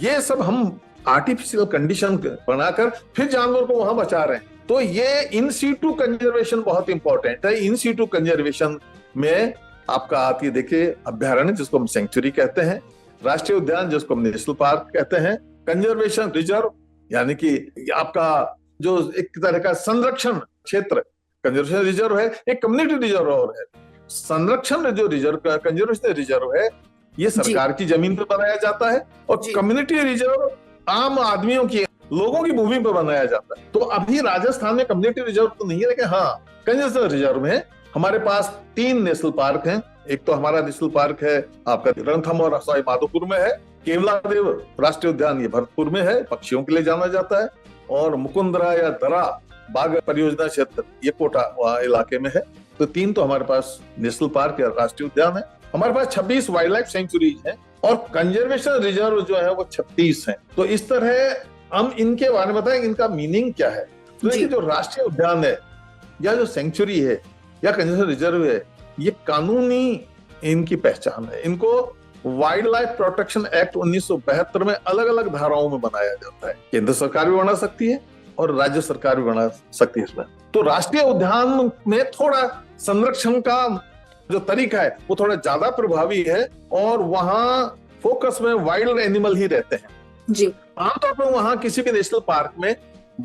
ये सब हम आर्टिफिशियल कंडीशन बनाकर फिर जानवर को वहां बचा रहे हैं। तो ये इन सीटू कंजर्वेशन बहुत इंपॉर्टेंट है। इन सीटू कंजर्वेशन में आपका आती है, देखिए, अभ्यारण्य जिसको हम सेंचुरी कहते हैं, राष्ट्रीय उद्यान जिसको हम नेशनल पार्क कहते हैं, कंजर्वेशन रिजर्व यानी कि आपका जो एक तरह का संरक्षण क्षेत्र कंजर्वेशन रिजर्व है, एक कम्युनिटी रिजर्व और है। संरक्षण जो रिजर्व का कंजर्वेशन रिजर्व है ये सरकार की जमीन पर बनाया जाता है, और कम्युनिटी रिजर्व आम आदमियों की, लोगों की भूमि पर बनाया जाता है। तो अभी राजस्थान में कम्युनिटी रिजर्व तो नहीं है, लेकिन हाँ कंजर्वेशन रिजर्व में हमारे पास 3 नेशनल पार्क हैं। एक तो हमारा नेशनल पार्क है आपका रणथंभौर और सवाई माधोपुर में है, केवलादेव राष्ट्रीय उद्यान ये भरतपुर में है, पक्षियों के लिए जाना जाता है, और मुकुंदरा या दरा बाघ परियोजना क्षेत्र ये कोटा इलाके में है। तो 3 तो हमारे पास नेशनल पार्क या राष्ट्रीय उद्यान है। हमारे पास 26 वाइल्ड लाइफ सेंचुरीज हैं और कंजर्वेशन रिजर्व जो है वो 36 हैं। तो इस तरह हम इनके बारे में बताएं, इनका मीनिंग क्या है। तो देखिए, जो राष्ट्रीय उद्यान है या जो सेंचुरी है या कंजर्वेशन रिजर्व है, ये कानूनी इनकी पहचान है। इनको वाइल्ड लाइफ प्रोटेक्शन एक्ट 1972 में अलग अलग धाराओं में बनाया जाता है। केंद्र सरकार भी बना सकती है और राज्य सरकार भी बना सकती है इसमें। तो राष्ट्रीय उद्यान में थोड़ा संरक्षण का जो तरीका है वो थोड़ा ज्यादा प्रभावी है, और वहां फोकस में वाइल्ड एनिमल ही रहते हैं जी। आमतौर पर वहां किसी भी नेशनल पार्क में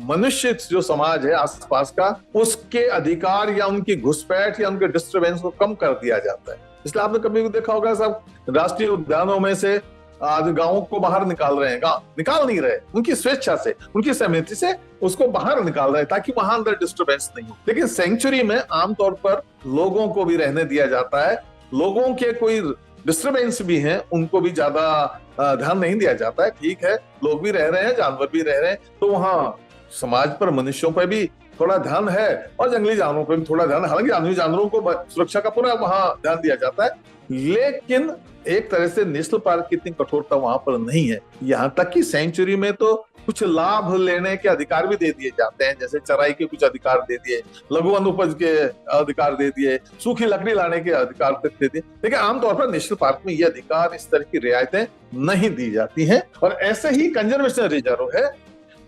मनुष्य जो समाज है आसपास का, उसके अधिकार या उनकी घुसपैठ या उनके डिस्टर्बेंस को कम कर दिया जाता है। इसलिए आपने कभी भी देखा होगा, सब राष्ट्रीय उद्यानों में से गांवों को बाहर निकाल रहे हैं, निकाल नहीं रहे, उनकी स्वेच्छा से, उनकी सहमति से उसको बाहर निकाल रहे हैं ताकि वहां अंदर डिस्टर्बेंस नहीं हो। लेकिन सेंचुरी में आमतौर पर लोगों को भी रहने दिया जाता है। लोगों के कोई डिस्टर्बेंस भी हैं, उनको भी ज्यादा ध्यान नहीं दिया जाता है। ठीक है, लोग भी रह रहे हैं, जानवर भी रह रहे हैं, तो वहां समाज पर, मनुष्यों पर भी थोड़ा ध्यान है, और जंगली जानवरों पर भी थोड़ा ध्यान है। हालांकि जंगली जानवरों को सुरक्षा का पूरा वहां ध्यान दिया जाता है, लेकिन एक तरह से नेशनल पार्क की इतनी कठोरता वहां पर नहीं है। यहाँ तक कि सेंचुरी में तो कुछ लाभ लेने के अधिकार भी दे दिए जाते हैं, जैसे चराई के कुछ अधिकार दे दिए, लघु वनोपज के अधिकार दे दिए, सूखी लकड़ी लाने के अधिकार तक दे दिए। लेकिन आमतौर पर नेशनल पार्क में ये अधिकार, इस तरह की रियायतें नहीं दी जाती हैं। और ऐसे ही कंजर्वेशन रिजर्व है।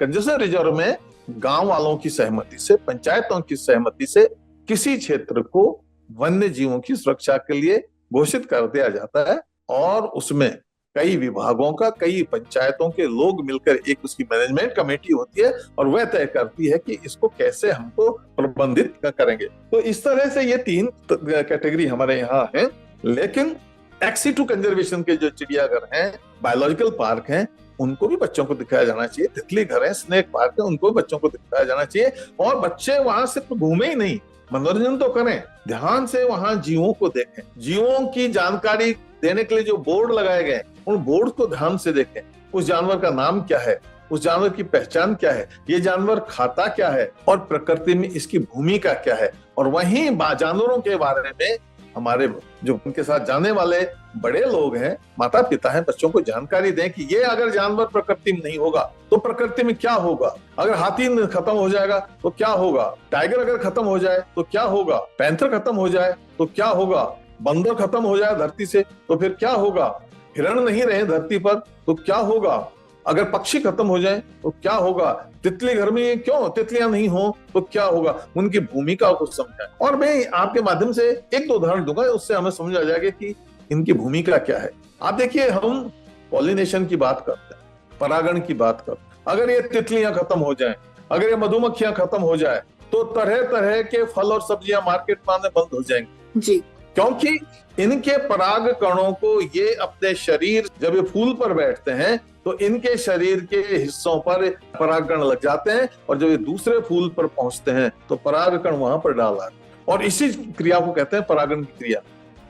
कंजर्वेशन रिजर्व में गांव वालों की सहमति से, पंचायतों की सहमति से किसी क्षेत्र को वन्य जीवों की सुरक्षा के लिए घोषित कर दिया जाता है, और उसमें कई विभागों का, कई पंचायतों के लोग मिलकर एक उसकी मैनेजमेंट कमेटी होती है, और वह तय करती है कि इसको कैसे हमको प्रबंधित करेंगे। तो इस तरह से ये 3 कैटेगरी हमारे यहाँ है। लेकिन एक्सीटू कंजर्वेशन के जो चिड़ियाघर हैं, बायोलॉजिकल पार्क हैं, उनको भी बच्चों को दिखाया जाना चाहिए। तितली घर है, स्नेक पार्क है, उनको भी बच्चों को दिखाया जाना चाहिए। और बच्चे वहां सिर्फ घूमे ही नहीं, मनोरंजन तो करें, ध्यान से वहां जीवों को देखें। जीवों की जानकारी देने के लिए जो बोर्ड लगाए गए, उन बोर्ड को ध्यान से देखें। उस जानवर का नाम क्या है, उस जानवर की पहचान क्या है, ये जानवर खाता क्या है, और प्रकृति में इसकी भूमिका क्या है। और वहीं जानवरों के बारे में हमारे जो उनके साथ जाने वाले बड़े लोग हैं, माता पिता हैं, बच्चों को जानकारी दें कि ये अगर जानवर प्रकृति में नहीं होगा तो प्रकृति में क्या होगा। अगर हाथी खत्म हो जाएगा तो क्या होगा, टाइगर अगर खत्म हो जाए तो क्या होगा, पैंथर खत्म हो जाए तो क्या होगा, बंदर खत्म हो जाए धरती से तो फिर क्या होगा, हिरण नहीं रहे धरती पर तो क्या होगा, अगर पक्षी खत्म हो जाए तो क्या होगा, तितली घर में क्यों तितलियां नहीं हो तो क्या होगा। उनकी भूमिका को समझाएं। और मैं आपके माध्यम से 1-2 उदाहरण दूंगा, उससे हमें समझ आ जाएगा कि इनकी भूमिका क्या है। आप देखिए, हम पॉलिनेशन की बात करते हैं, परागण की बात करते हैं। अगर ये तितलियां खत्म हो जाएं, अगर ये मधुमक्खियां खत्म हो जाए तो तरह तरह के फल और सब्जियां मार्केट में आने बंद हो जाएंगे जी, क्योंकि इनके पराग कणों को ये अपने शरीर, जब ये फूल पर बैठते हैं तो इनके शरीर के हिस्सों पर परागकण लग जाते हैं, और जब ये दूसरे फूल पर पहुंचते हैं तो परागकण वहां पर डाला, और इसी क्रिया को कहते हैं परागण की क्रिया।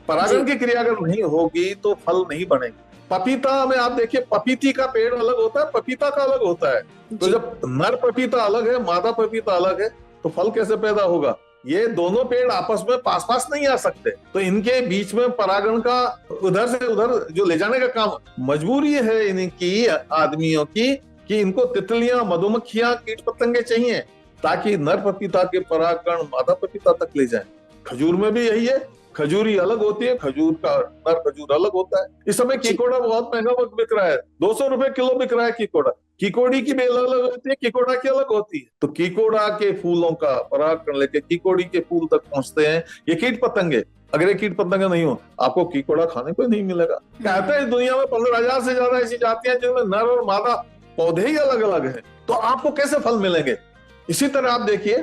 परागण की क्रिया अगर नहीं होगी तो फल नहीं बनेंगे। पपीता में आप देखिए, पपीती का पेड़ अलग होता है, पपीता का अलग होता है। तो जब नर पपीता अलग है, मादा पपीता अलग है, तो फल कैसे पैदा होगा। ये दोनों पेड़ आपस में पास पास नहीं आ सकते, तो इनके बीच में परागण का उधर से उधर जो ले जाने का काम मजबूरी है इनकी, आदमियों की, कि इनको तितलियां, मधुमक्खियां, कीट पतंगे चाहिए ताकि नर पपीता के परागण मादा पपीता तक ले जाए। खजूर में भी यही है, खजूरी अलग होती है, खजूर का नर खजूर अलग होता है। इस समय कीकोड़ा बहुत महंगा बिक रहा है, 200 रुपए किलो बिक रहा है कीकोड़ा। कीकोड़ी की बेल अलग होती है, कीकोड़ा की अलग होती है। तो कीकोड़ा के फूलों का परागण लेके कीकोड़ी के फूल तक पहुंचते हैं ये कीट पतंगे। अगर ये कीट पतंगे नहीं हो, आपको कीकोड़ा खाने को नहीं मिलेगा। कहते हैं दुनिया में 15,000 से ज्यादा ऐसी जातियां जिनमें नर और मादा पौधे ही अलग अलग हैं, तो आपको कैसे फल मिलेंगे? इसी तरह आप देखिए,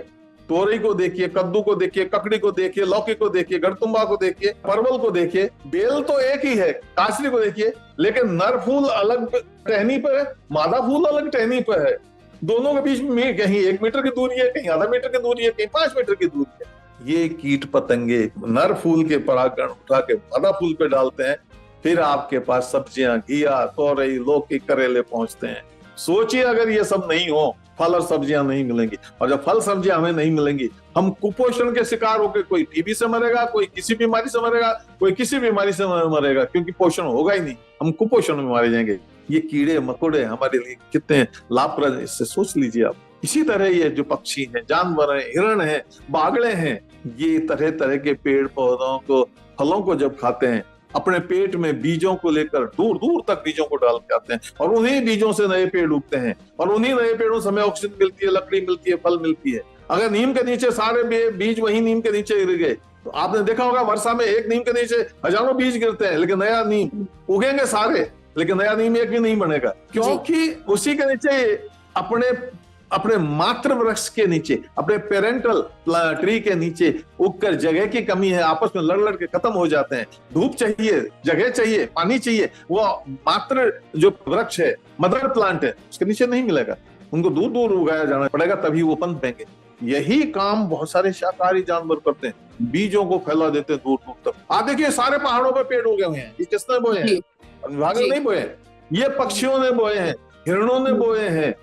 तोरई को देखिए, कद्दू को देखिए, ककड़ी को देखिए, लौकी को देखिए, गड़तुम्बा को देखिए, परवल को देखिए, बेल तो एक ही है, कासरी को देखिए, लेकिन नर फूल अलग टहनी पर है, मादा फूल अलग टहनी पर है। दोनों के बीच में कहीं 1 मीटर की दूरी है, कहीं आधा मीटर की दूरी है, कहीं 5 मीटर की दूरी है। ये कीट पतंगे नर फूल के परागण उठा के मादा फूल पे डालते हैं, फिर आपके पास सब्जियां, घिया, तोरई, लौकी, करेले पहुंचते हैं। सोचिए अगर ये सब नहीं हो, फल और सब्जियां नहीं मिलेंगी, और जब फल सब्जियां हमें नहीं मिलेंगी, हम कुपोषण के शिकार होकर, कोई टीबी से मरेगा, कोई किसी बीमारी से मरेगा, कोई किसी बीमारी से मरेगा, क्योंकि पोषण होगा ही नहीं, हम कुपोषण में मारे जाएंगे। ये कीड़े मकोड़े हमारे लिए कितने लाभप्रद, इससे सोच लीजिए आप। इसी तरह ये जो पक्षी हैं, जानवर हैं, हिरण हैं, बागड़े हैं, ये तरह तरह के पेड़ पौधों को, फलों को जब खाते हैं, अपने पेट में बीजों को लेकर दूर दूर तक बीजों को डाल के आते हैं, और उन्हीं बीजों से नए पेड़ उगते हैं, और उन्हीं नए पेड़ों से हमें ऑक्सीजन मिलती है, लकड़ी मिलती है, फल मिलती है। अगर नीम के नीचे सारे बीज वही नीम के नीचे गिर गए, तो आपने देखा होगा वर्षा में एक नीम के नीचे हजारों बीज गिरते हैं, लेकिन नया नीम उगेंगे सारे, लेकिन नया नीम एक भी नहीं बनेगा, क्योंकि उसी के नीचे अपने मातृ वृक्ष के नीचे, अपने पेरेंटल ट्री के नीचे उगकर जगह की कमी है, आपस में लड़ लड़ के खत्म हो जाते हैं। धूप चाहिए, जगह चाहिए, पानी चाहिए, वो मातृ जो वृक्ष है, मदर प्लांट है, उसके नीचे नहीं मिलेगा, उनको दूर दूर उगाया जाना पड़ेगा, तभी वो पनप पाएंगे। यही काम बहुत सारे शाकाहारी जानवर करते हैं, बीजों को फैला देते हैं दूर दूर तक। आप देखिए सारे पहाड़ों पे पेड़ उगे हुए हैं, ये किसने बोए हैं? विभाग ने नहीं बोए, ये पक्षियों ने बोए हैं, हिरणों ने बोए हैं,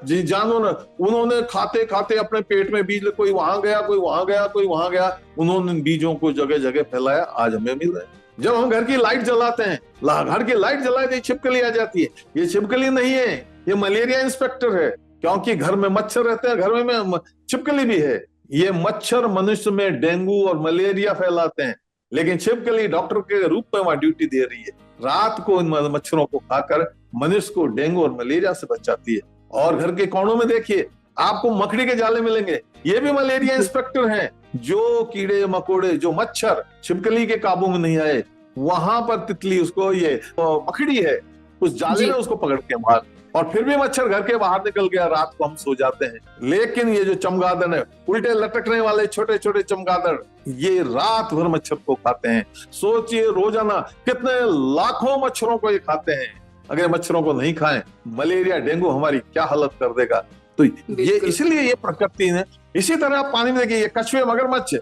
जी जानवर, उन्होंने खाते खाते अपने पेट में बीज, कोई वहां गया, कोई वहां गया, कोई वहां गया, उन्होंने बीजों को जगह जगह फैलाया, आज हमें मिल रहे हैं। जब हम घर की लाइट जलाते हैं, घर की लाइट जलाए तो छिपकली आ जाती है। ये छिपकली नहीं है, ये मलेरिया इंस्पेक्टर है, क्योंकि घर में मच्छर रहते हैं, घर में छिपकली भी है। ये मच्छर मनुष्य में डेंगू और मलेरिया फैलाते हैं, लेकिन छिपकली डॉक्टर के रूप में वहां ड्यूटी दे रही है, रात को इन मच्छरों को खाकर मनुष्य को डेंगू और मलेरिया से बचाती है। और घर के कोनों में देखिए आपको मकड़ी के जाले मिलेंगे, ये भी मलेरिया इंस्पेक्टर हैं। जो कीड़े मकोड़े, जो मच्छर छिपकली के काबू में नहीं आए, वहां पर तितली उसको, ये मकड़ी है, उस जाले में उसको पकड़ के मार, और फिर भी मच्छर घर के बाहर निकल गया, रात को हम सो जाते हैं। लेकिन ये जो चमगादड़ है, उल्टे लटकने वाले छोटे छोटे चमगादड़, ये रात भर मच्छर को खाते हैं। सोचिए रोजाना कितने लाखों मच्छरों को ये खाते हैं। अगर मच्छरों को नहीं खाएं, मलेरिया डेंगू हमारी क्या हालत कर देगा। तो ये इसलिए ये प्रकृति ने, इसी तरह आप पानी में देखिए, ये कछुए, मगरमच्छ,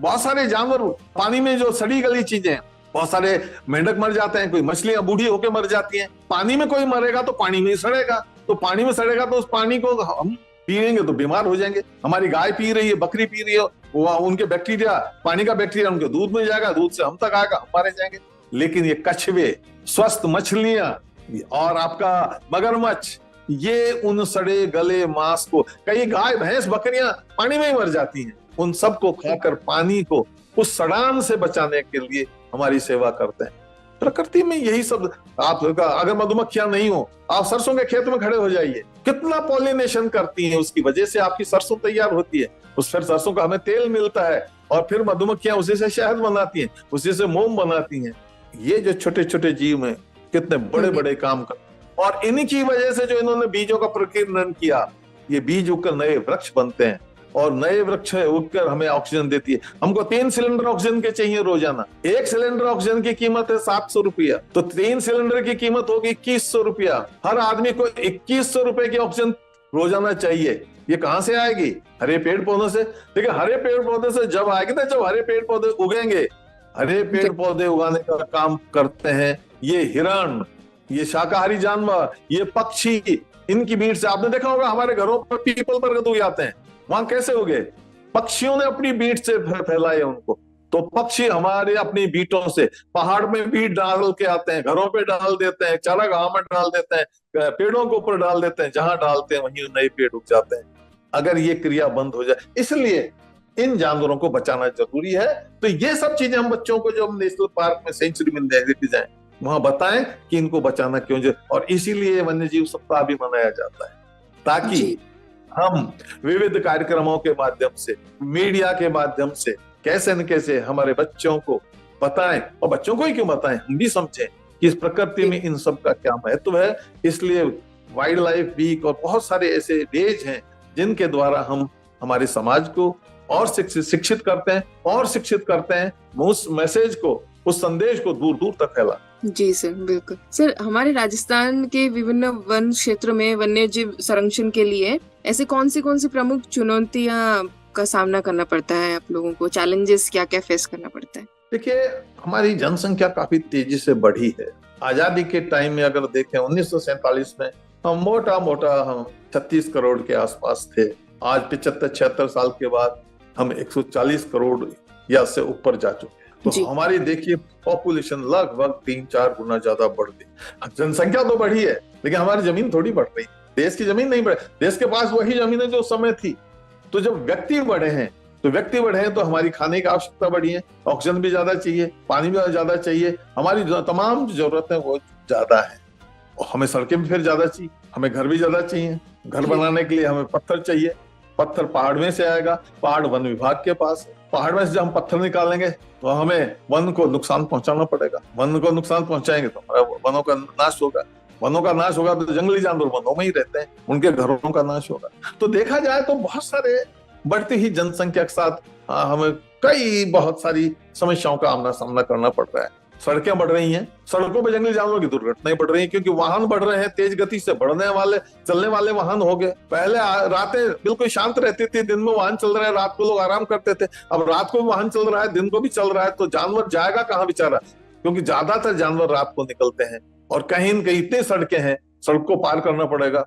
बहुत सारे जानवर पानी में जो सड़ी गली चीजें, बहुत सारे मेंढक मर जाते हैं, कोई मछलियां बूढ़ी होकर मर जाती हैं। पानी में कोई मरेगा तो पानी में ही सड़ेगा, तो पानी में सड़ेगा तो उस पानी को हम पिएंगे तो बीमार हो जाएंगे। हमारी गाय पी रही है, बकरी पी रही है, वो उनके बैक्टीरिया, पानी का बैक्टीरिया उनके दूध में जाएगा, दूध से हम तक आएगा, हम मारे जाएंगे। लेकिन ये कछुए, स्वस्थ मछलियां और आपका मगरमच्छ, ये उन सड़े गले मांस को, कई गाय भैंस बकरियां पानी में ही मर जाती हैं, उन सबको खाकर पानी को उस सड़ान से बचाने के लिए हमारी सेवा करते हैं। प्रकृति में यही सब। आप अगर मधुमक्खियां नहीं हो, आप सरसों के खेत में खड़े हो जाइए, कितना पॉलिनेशन करती हैं, उसकी वजह से आपकी सरसों तैयार होती है, उस फिर सरसों का हमें तेल मिलता है, और फिर मधुमक्खियां उसी से शहद बनाती हैं, उसी से मोम बनाती हैं। ये जो छोटे छोटे जीव हैं, कितने बड़े बड़े काम कर, और इन्हीं की वजह से जो इन्होंने बीजों का प्रकीर्णन किया, ये बीज उगकर नए वृक्ष बनते हैं, और नए वृक्ष उगकर हमें ऑक्सीजन देती है। हमको 3 सिलेंडर ऑक्सीजन के चाहिए रोजाना। 1 सिलेंडर ऑक्सीजन की कीमत है 700 रुपया, तो 3 सिलेंडर की कीमत होगी 2100 रुपया। हर आदमी को 2100 रुपए की ऑक्सीजन रोजाना चाहिए। ये कहां से आएगी? हरे पेड़ पौधों से। लेकिन हरे पेड़ पौधे से जब आएगी ना, जब हरे पेड़ पौधे उगेंगे। हरे पेड़ पौधे उगाने का काम करते हैं ये हिरण, ये शाकाहारी जानवर, ये पक्षी, इनकी भीड़ से। आपने देखा होगा हमारे घरों पर पीपल पर कद्दू आते हैं, वहां कैसे उगे? पक्षियों ने अपनी बीट से फैलाए उनको। तो पक्षी हमारे अपनी बीटों से पहाड़ में बीट डाल के आते हैं, घरों पे डाल देते हैं, चारागाह में डाल देते हैं, पेड़ों के ऊपर डाल देते हैं, जहां डालते हैं वहीं नए पेड़ उग जाते हैं। अगर ये क्रिया बंद हो जाए, इसलिए इन जानवरों को बचाना जरूरी है। तो ये सब चीजें हम बच्चों को, जो हम नेशनल पार्क में सेंचुरी में लेके जाएं, वहां बताएं कि इनको बचाना क्यों जरूरी, और इसीलिए वन्य जीव सप्ताह भी मनाया जाता है, ताकि हम विविध कार्यक्रमों के माध्यम से, मीडिया के माध्यम से कैसे न कैसे हमारे बच्चों को बताएं, और बच्चों को ही क्यों बताएं, हम भी समझें कि इस प्रकृति में इन सब का क्या महत्व है। इसलिए वाइल्ड लाइफ वीक और बहुत सारे ऐसे डेज हैं जिनके द्वारा हम हमारे समाज को और शिक्षित करते हैं उस मैसेज को, उस संदेश को दूर दूर तक फैला। जी सर, बिल्कुल सर। हमारे राजस्थान के विभिन्न वन क्षेत्रों में वन्य जीव संरक्षण के लिए ऐसे कौन सी प्रमुख चुनौतियां का सामना करना पड़ता है आप लोगों को? चैलेंजेस क्या क्या फेस करना पड़ता है? देखिए, हमारी जनसंख्या काफी तेजी से बढ़ी है। आजादी के टाइम में अगर देखें 1947 में हम मोटा हम 36 करोड़ के आसपास थे। आज 75-76 साल के बाद हम 140 करोड़ या से ऊपर जा चुके हैं। तो हमारी देखिए पॉपुलेशन लगभग 3-4 गुना ज्यादा बढ़ गई। जनसंख्या तो बढ़ी है, लेकिन हमारी जमीन थोड़ी बढ़ रही। देश की जमीन नहीं बढ़ी, देश के पास वही जमीन है जो उस समय थी। तो जब व्यक्ति बढ़े हैं तो हमारी खाने की आवश्यकता बढ़ी है, ऑक्सीजन भी ज्यादा चाहिए, पानी भी ज्यादा चाहिए, हमारी तमाम जरूरतें वो ज्यादा है। और हमें सड़कें भी फिर ज्यादा चाहिए, हमें घर भी ज्यादा चाहिए। घर बनाने के लिए हमें पत्थर चाहिए, पत्थर पहाड़ में से आएगा, पहाड़ वन विभाग के पास है। पहाड़ में से जब हम पत्थर निकालेंगे तो हमें वन को नुकसान पहुंचाना पड़ेगा। वन को नुकसान पहुंचाएंगे तो हमारा वनों का नाश होगा। वनों का नाश होगा तो जंगली जानवर वनों में ही रहते हैं, उनके घरों का नाश होगा। तो देखा जाए तो बहुत सारे बढ़ती ही जनसंख्या के साथ हमें बहुत सारी समस्याओं का आमना सामना करना पड़ रहा है। सड़कें बढ़ रही हैं, सड़कों पर जंगली जानवरों की दुर्घटनाएं बढ़ रही हैं, क्योंकि वाहन बढ़ रहे हैं, तेज गति से चलने वाले वाहन हो गए। पहले रातें बिल्कुल शांत रहती थी, दिन में वाहन चल रहा है, रात को लोग आराम करते थे। अब रात को भी वाहन चल रहा है, दिन को भी चल रहा है, तो जानवर जाएगा कहाँ बेचारा? क्योंकि ज्यादातर जानवर रात को निकलते हैं, और कहीं न कहीं इतनी सड़कें हैं, सड़क को पार करना पड़ेगा,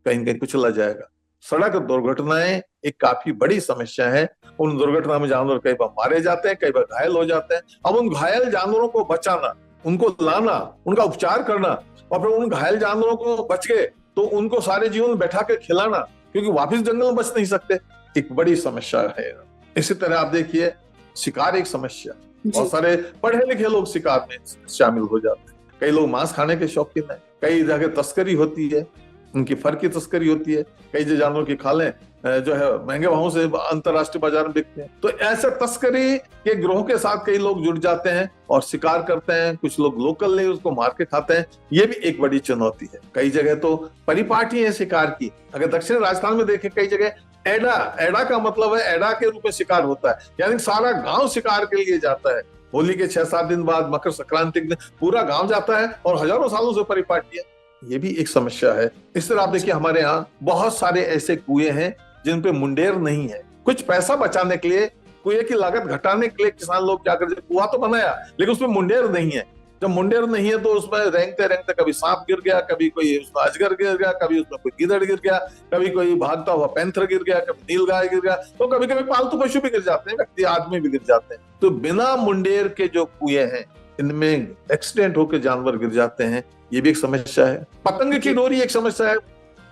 कहीं न कहीं कुचला जाएगा। सड़क दुर्घटनाएं एक काफी बड़ी समस्या है। उन दुर्घटना में जानवर कई बार मारे जाते हैं, कई बार घायल हो जाते हैं। अब उन घायल जानवरों को बचाना, उनको लाना, उनका उपचार करना, और फिर उन घायल जानवरों को बच गए तो उनको सारे जीवन बैठा के खिलाना, क्योंकि वापस जंगल में बच नहीं सकते, एक बड़ी समस्या है। इसी तरह आप देखिए, शिकार एक समस्या। बहुत सारे पढ़े लिखे लोग शिकार में शामिल हो जाते हैं। कई लोग मांस खाने के शौकीन है, कई जगह तस्करी होती है, उनकी फर की तस्करी होती है, कई जानवरों की खालें जो है महंगे भावों से अंतरराष्ट्रीय बाजार में बिकते हैं। तो ऐसे तस्करी के ग्रोह के साथ कई लोग जुड़ जाते हैं और शिकार करते हैं। कुछ लोग लोकल ले उसको मार के खाते हैं, ये भी एक बड़ी चुनौती है। कई जगह तो परिपाटी है शिकार की। अगर दक्षिण राजस्थान में देखें, कई जगह एडा का मतलब है एडा के रूप में शिकार होता है, यानी सारा गांव शिकार के लिए जाता है। होली के 6-7 दिन बाद, मकर संक्रांति के दिन पूरा गांव जाता है, और हजारों सालों से परिपाटी है। ये भी एक समस्या है। इस तरह आप देखिए, हमारे यहाँ बहुत सारे ऐसे कुएं हैं जिन पे मुंडेर नहीं है। कुछ पैसा बचाने के लिए, कुएं की लागत घटाने के लिए किसान लोग क्या करते, कुआं तो बनाया लेकिन उसमें मुंडेर नहीं है। जब मुंडेर नहीं है तो उसमें रेंगते कभी सांप गिर गया, कभी कोई उसमें अजगर गिर गया, कभी उसमें कोई गिदड़ गिर गया, कभी कोई भागता हुआ पैंथर गिर गया, कभी नीलगाय गिर गया, तो कभी कभी पालतू पशु भी गिर जाते हैं, व्यक्ति आदमी भी गिर जाते हैं। तो बिना मुंडेर के जो कुएं हैं, इनमें एक्सीडेंट होकर जानवर गिर जाते हैं, ये भी एक समस्या है। पतंग की डोरी एक समस्या है।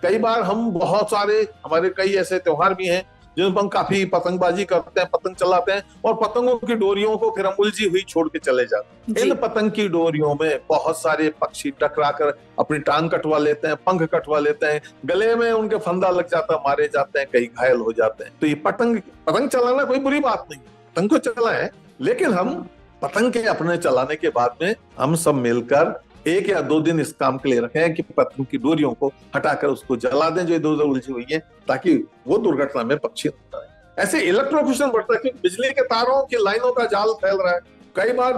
कई बार हम बहुत सारे, हमारे कई ऐसे त्योहार भी हैं जिन पर हम काफी पतंगबाजी करते हैं, पतंग चलाते हैं, और पतंगों की डोरियों को फिर हम उलझी हुई छोड़ के चले जाते हैं। इन पतंग की डोरियों में बहुत सारे पक्षी टकरा कर अपनी टांग कटवा लेते हैं, पंख कटवा लेते हैं, गले में उनके फंदा लग जाता है, मारे जाते हैं, कई घायल हो जाते हैं। तो ये पतंग चलाना कोई बुरी बात नहीं, पतंग को चलाएं, लेकिन हम पतंग के अपने चलाने के बाद में हम सब मिलकर 1 या 2 दिन इस काम के लिए रखें कि पतंग की डोरियों को हटाकर उसको जला दें जो इधर-उधर उलझी हुई है, ताकि वो दुर्घटना में पक्षी होता है। ऐसे इलेक्ट्रोक्यूशन बढ़ता है, क्योंकि बिजली के तारों की लाइनों का जाल फैल रहा है। कई बार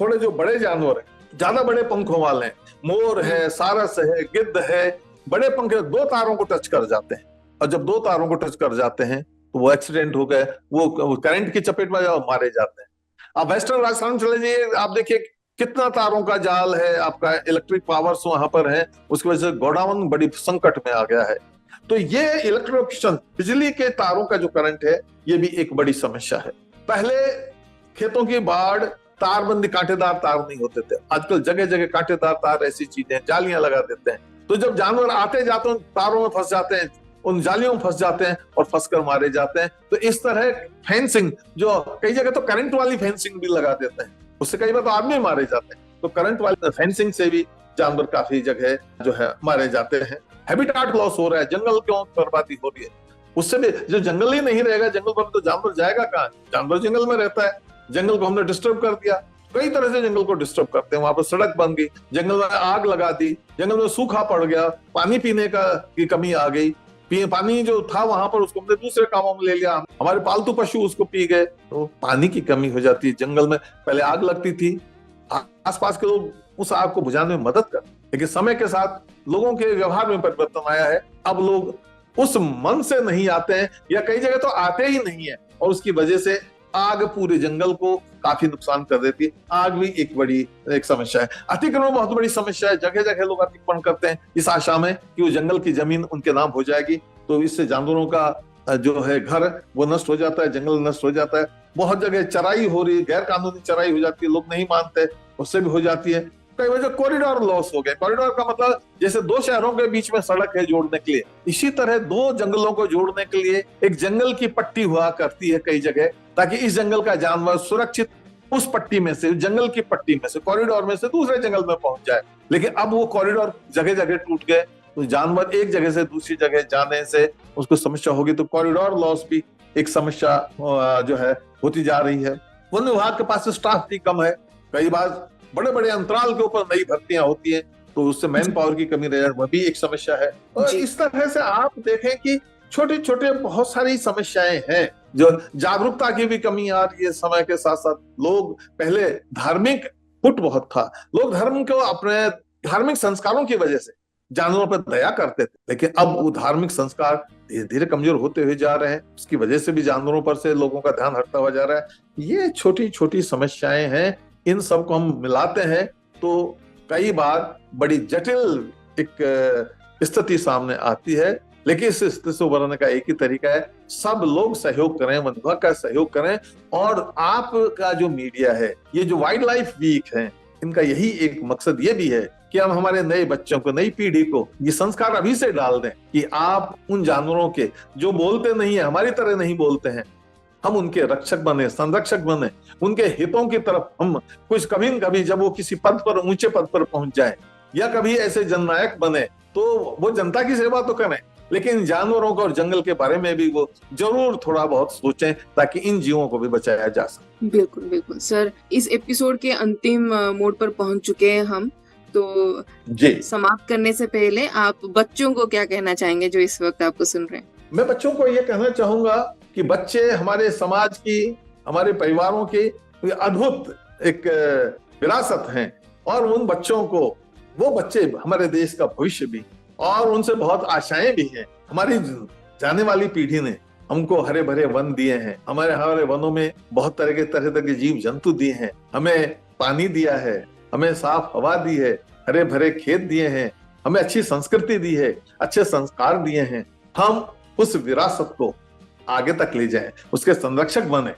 थोड़े जो बड़े जानवर हैं, ज्यादा बड़े पंखों वाले हैं, मोर है, सारस है, गिद्ध है, बड़े पंख 2 तारों को टच कर जाते हैं, और जब 2 तारों को टच कर जाते हैं तो वो एक्सीडेंट हो गए, वो करंट की चपेट में मारे जाते हैं। आप वेस्टर्न राजस्थान चले जाइए, आप देखिए कितना तारों का जाल है, आपका इलेक्ट्रिक पावर्स वहां पर है, उसकी वजह से गोडाउन बड़ी संकट में आ गया है। तो ये इलेक्ट्रोक्यूशन, बिजली के तारों का जो करंट है, ये भी एक बड़ी समस्या है। पहले खेतों की बाढ़ तारबंदी, कांटेदार तार नहीं होते थे, आजकल जगह जगह कांटेदार तार, ऐसी चीजें, जालियां लगा देते हैं। तो जब जानवर आते जाते हैं तारों में फंस जाते हैं, उन जालियों में फंस जाते हैं और फंसकर मारे जाते हैं। तो इस तरह फेंसिंग, जो कई जगह तो करंट वाली फेंसिंग भी लगा देते हैं, उससे कई बार तो आदमी मारे जाते हैं। तो करंट वाली फेंसिंग से भी जानवर काफी जगह जो है मारे जाते हैं। हैबिटाट लॉस हो रहा है, जंगल क्यों बर्बादी हो रही है, उससे भी जो जंगल ही नहीं रहेगा, जंगल पर तो जानवर जाएगा कहाँ? जानवर जंगल में रहता है, जंगल को हमने डिस्टर्ब कर दिया, कई तरह से जंगल को डिस्टर्ब करते हैं। वहां पर सड़क बन गई, जंगल में आग लगा दी, जंगल में सूखा पड़ गया, पानी पीने की कमी आ गई, पानी जो था वहां पर उसको हमने दूसरे कामों में ले लिया, हमारे पालतू पशु उसको पी गए, तो पानी की कमी हो जाती है। जंगल में पहले आग लगती थी, आसपास के लोग उस आग को बुझाने में मदद करते, लेकिन समय के साथ लोगों के व्यवहार में परिवर्तन आया है। अब लोग उस मन से नहीं आते हैं, या कई जगह तो आते ही नहीं है, और उसकी वजह से आग पूरे जंगल को काफी नुकसान कर देती है। आग भी एक बड़ी एक समस्या है। अतिक्रमण बहुत बड़ी समस्या है, जगह जगह लोग अतिक्रमण करते हैं इस आशा में कि वो जंगल की जमीन उनके नाम हो जाएगी, तो इससे जानवरों का जो है घर वो नष्ट हो जाता है, जंगल नष्ट हो जाता है। बहुत जगह चराई हो रही है, गैर कानूनी चराई हो जाती है, लोग नहीं मानते, उससे भी हो जाती है। कई वजह कॉरिडोर लॉस हो गए। कॉरिडोर का मतलब जैसे दो शहरों के बीच में सड़क है जोड़ने के लिए, इसी तरह दो जंगलों को जोड़ने के लिए एक जंगल की पट्टी हुआ करती है कई जगह, ताकि इस जंगल का जानवर सुरक्षित उस पट्टी में से, जंगल की पट्टी में से, कॉरिडोर में से दूसरे जंगल में पहुंच जाए। लेकिन अब वो कॉरिडोर जगह जगह टूट गए, तो जानवर एक जगह से दूसरी जगह जाने से उसको समस्या होगी। तो कॉरिडोर लॉस भी एक समस्या जो है होती जा रही है। वन विभाग के पास स्टाफ भी कम है, कई बार बड़े बड़े अंतराल के ऊपर नई भर्तियां होती हैं, तो उससे मैन पावर की कमी रह जाए, वह भी एक समस्या है। और इस तरह से आप देखें कि छोटे छोटे बहुत सारी समस्याएं हैं, जो जागरूकता की भी कमी आ रही है समय के साथ साथ। लोग पहले धार्मिक पुट बहुत था, लोग धर्म को अपने धार्मिक संस्कारों की वजह से जानवरों पर दया करते थे, लेकिन अब वो धार्मिक संस्कार धीरे धीरे कमजोर होते हुए जा रहे हैं, उसकी वजह से भी जानवरों पर से लोगों का ध्यान हटता हुआ जा रहा है। ये छोटी छोटी समस्याएं हैं, इन सब को हम मिलाते हैं तो कई बार बड़ी जटिल एक स्थिति सामने आती है। लेकिन इस स्थिति से उबरने का एक ही तरीका है, सब लोग सहयोग करें, वन विभाग का सहयोग करें, और आपका जो मीडिया है, ये जो वाइल्ड लाइफ वीक है, इनका यही एक मकसद ये भी है कि हम हमारे नए बच्चों को, नई पीढ़ी को ये संस्कार अभी से डाल दें कि आप उन जानवरों के जो बोलते नहीं है, हमारी तरह नहीं बोलते हैं, हम उनके रक्षक बने, संरक्षक बने, उनके हितों की तरफ हम कुछ कभी न कभी, जब वो किसी पद पर, ऊंचे पद पर पहुंच जाए, या कभी ऐसे जननायक बने, तो वो जनता की सेवा तो करें, लेकिन जानवरों को और जंगल के बारे में भी वो जरूर थोड़ा बहुत सोचें, ताकि इन जीवों को भी बचाया जा सके। बिल्कुल बिल्कुल सर, इस एपिसोड के अंतिम मोड पर पहुंच चुके हैं हम, तो जी समाप्त करने से पहले आप बच्चों को क्या कहना चाहेंगे जो इस वक्त आपको सुन रहे हैं? मैं बच्चों को ये कहना चाहूंगा कि बच्चे हमारे समाज की, हमारे परिवारों की अद्भुत एक विरासत हैं, और उन बच्चों को, वो बच्चे हमारे देश का भविष्य भी, और उनसे बहुत आशाएं भी हैं। हमारी जाने वाली पीढ़ी ने हमको हरे भरे वन दिए हैं, हमारे वनों में बहुत तरह के जीव जंतु दिए हैं, हमें पानी दिया है, हमें साफ हवा दी है, हरे भरे खेत दिए हैं, हमें अच्छी संस्कृति दी है, अच्छे संस्कार दिए हैं। हम उस विरासत को आगे तक ले जाएं, उसके संरक्षक बने,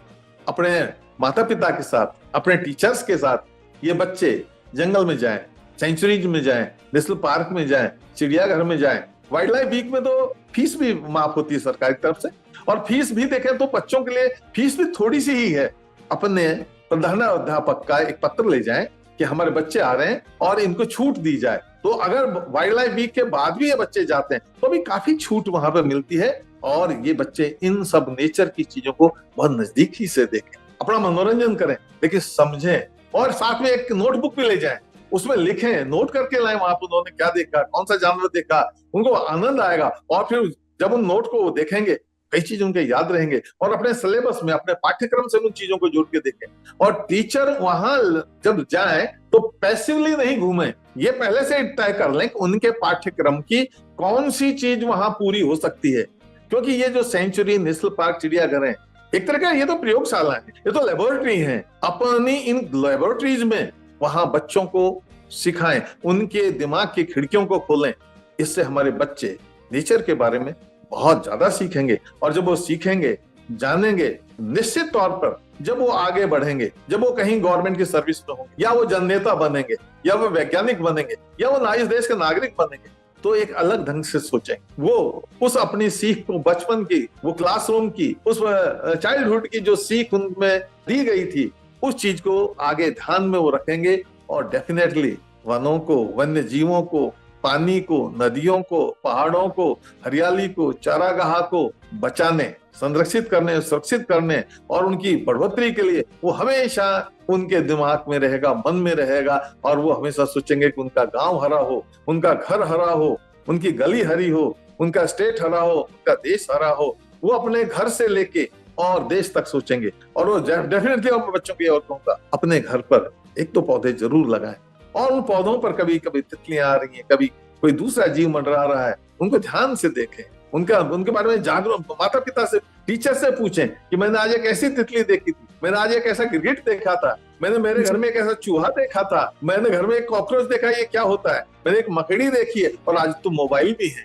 अपने माता पिता के साथ, अपने टीचर्स के साथ ये बच्चे जंगल में जाएं, सेंचुरीज में जाएं, नेशनल पार्क में जाएं, चिड़ियाघर में जाएं। वाइल्ड लाइफ वीक में तो फीस भी माफ होती है सरकार की तरफ से, और फीस भी देखें तो बच्चों के लिए फीस भी थोड़ी सी ही है। अपने प्रधानाध्यापक का एक पत्र ले जाएं कि हमारे बच्चे आ रहे हैं और इनको छूट दी जाए। तो अगर वाइल्ड लाइफ वीक के बाद भी ये बच्चे जाते हैं तो भी काफी छूट वहां पर मिलती है, और ये बच्चे इन सब नेचर की चीजों को बहुत नजदीकी से देखें, अपना मनोरंजन करें, लेकिन समझें, और साथ में एक नोटबुक भी ले जाएं, उसमें लिखें, नोट करके लाएं वहां पर उन्होंने क्या देखा, कौन सा जानवर देखा, उनको आनंद आएगा। और फिर जब उन नोट को देखेंगे, कई चीज उनके याद रहेंगे, और अपने सिलेबस में, अपने पाठ्यक्रम से उन चीजों को जोड़ के देखें। और टीचर वहां जब जाए तो पैसिवली नहीं घूमे, ये पहले से तय कर लें कि उनके पाठ्यक्रम की कौन सी चीज वहां पूरी हो सकती है, क्योंकि ये जो सेंचुरी, नेशनल पार्क, चिड़ियाघर है, एक तरह का ये तो प्रयोगशाला है, ये तो लेबोरेटरी है। अपनी इन लेबोरेटरीज में वहां बच्चों को सिखाएं, उनके दिमाग की खिड़कियों को खोलें। इससे हमारे बच्चे नेचर के बारे में बहुत ज्यादा सीखेंगे। और जब वो सीखेंगे, जानेंगे, निश्चित तौर पर जब वो आगे बढ़ेंगे, जब वो कहीं गवर्नमेंट की सर्विस में होंगे, या वो जननेता बनेंगे, या वो वैज्ञानिक बनेंगे, या वो इस देश के नागरिक बनेंगे, तो एक अलग ढंग से सोचेंगे। वो उस अपनी सीख को, बचपन की, वो क्लासरूम की, उस चाइल्डहुड की जो सीख उनमें दी गई थी, उस चीज को आगे ध्यान में वो रखेंगे। और डेफिनेटली वनों को, वन्य जीवों को, पानी को, नदियों को, पहाड़ों को, हरियाली को, चारागाह को बचाने, संरक्षित करने, सुरक्षित करने और उनकी बढ़ोतरी के लिए वो हमेशा उनके दिमाग में रहेगा, मन में रहेगा। और वो हमेशा सोचेंगे कि उनका गांव हरा हो, उनका घर हरा हो, उनकी गली हरी हो, उनका स्टेट हरा हो, उनका देश हरा हो। वो अपने घर से लेके और देश तक सोचेंगे। और वो डेफिनेटली अपने बच्चों की और कहूंगा, अपने घर पर एक तो पौधे जरूर लगाएं। और उन पौधों पर कभी कभी तितलियां आ रही हैं, कभी कोई दूसरा जीव मंडरा रहा है, उनको ध्यान से देखें, उनके बारे में जागरूक, माता पिता से, टीचर से पूछें कि मैंने आज एक ऐसी तितली देखी थी, मैंने आज एक ऐसा गिरगिट देखा था, मैंने मेरे घर में एक ऐसा चूहा देखा था, मैंने घर में एक कॉकरोच देखा, ये क्या होता है, मैंने एक मकड़ी देखी है। और आज तो मोबाइल भी है।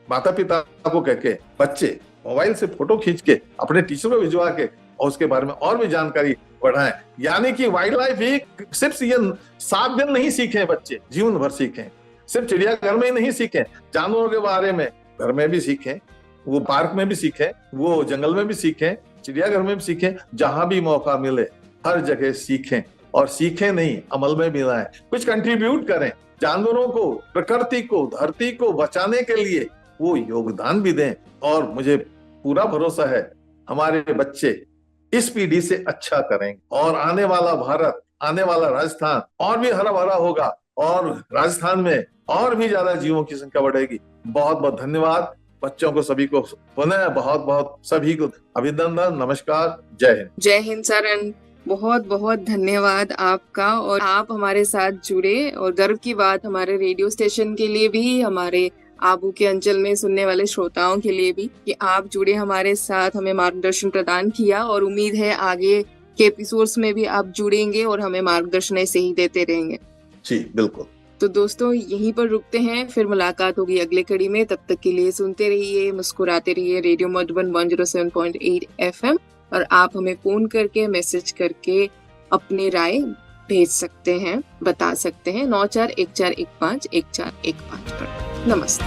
माता पिता को कह के बच्चे मोबाइल से फोटो खींच के अपने टीचर को भिजवा के और उसके बारे में और भी जानकारी बढ़ाएं। यानी कि वाइल्ड लाइफ एक सिर्फ ये 7 दिन नहीं सीखे बच्चे, जीवन भर सीखें। सिर्फ चिड़ियाघर में ही नहीं सीखें, जानवरों के बारे में घर में भी सीखें, वो पार्क में भी सीखें, वो जंगल में भी सीखें, चिड़ियाघर में भी सीखें। जहां भी मौका मिले हर जगह सीखें। और सीखें नहीं, अमल में भी लाएं, कुछ कंट्रीब्यूट करें, जानवरों को, प्रकृति को, धरती को बचाने के लिए वो योगदान भी दें। और मुझे पूरा भरोसा है हमारे बच्चे इस पीढ़ी से अच्छा करेंगे और आने वाला भारत, आने वाला राजस्थान और भी हरा भरा होगा और राजस्थान में और भी ज्यादा जीवों की संख्या बढ़ेगी। बहुत बहुत धन्यवाद बच्चों को, सभी को पुनः बहुत बहुत सभी को अभिनंदन, नमस्कार, जय हिंद। जय हिंद सर, बहुत बहुत धन्यवाद आपका। और आप हमारे साथ जुड़े और गर्व की बात हमारे रेडियो स्टेशन के लिए भी, हमारे आबू के अंचल में सुनने वाले श्रोताओं के लिए भी, कि आप जुड़े हमारे साथ, हमें मार्गदर्शन प्रदान किया। और उम्मीद है आगे के एपिसोड्स में भी आप जुड़ेंगे और हमें मार्गदर्शन ऐसे ही देते रहेंगे। जी बिल्कुल। तो दोस्तों यहीं पर रुकते हैं, फिर मुलाकात होगी अगले कड़ी में। तब तक के लिए सुनते रहिए, मुस्कुराते रहिए रेडियो मधुबन 107.8 FM। और आप हमें फोन करके, मैसेज करके अपनी राय भेज सकते हैं, बता सकते हैं 9414151415 पर। नमस्ते।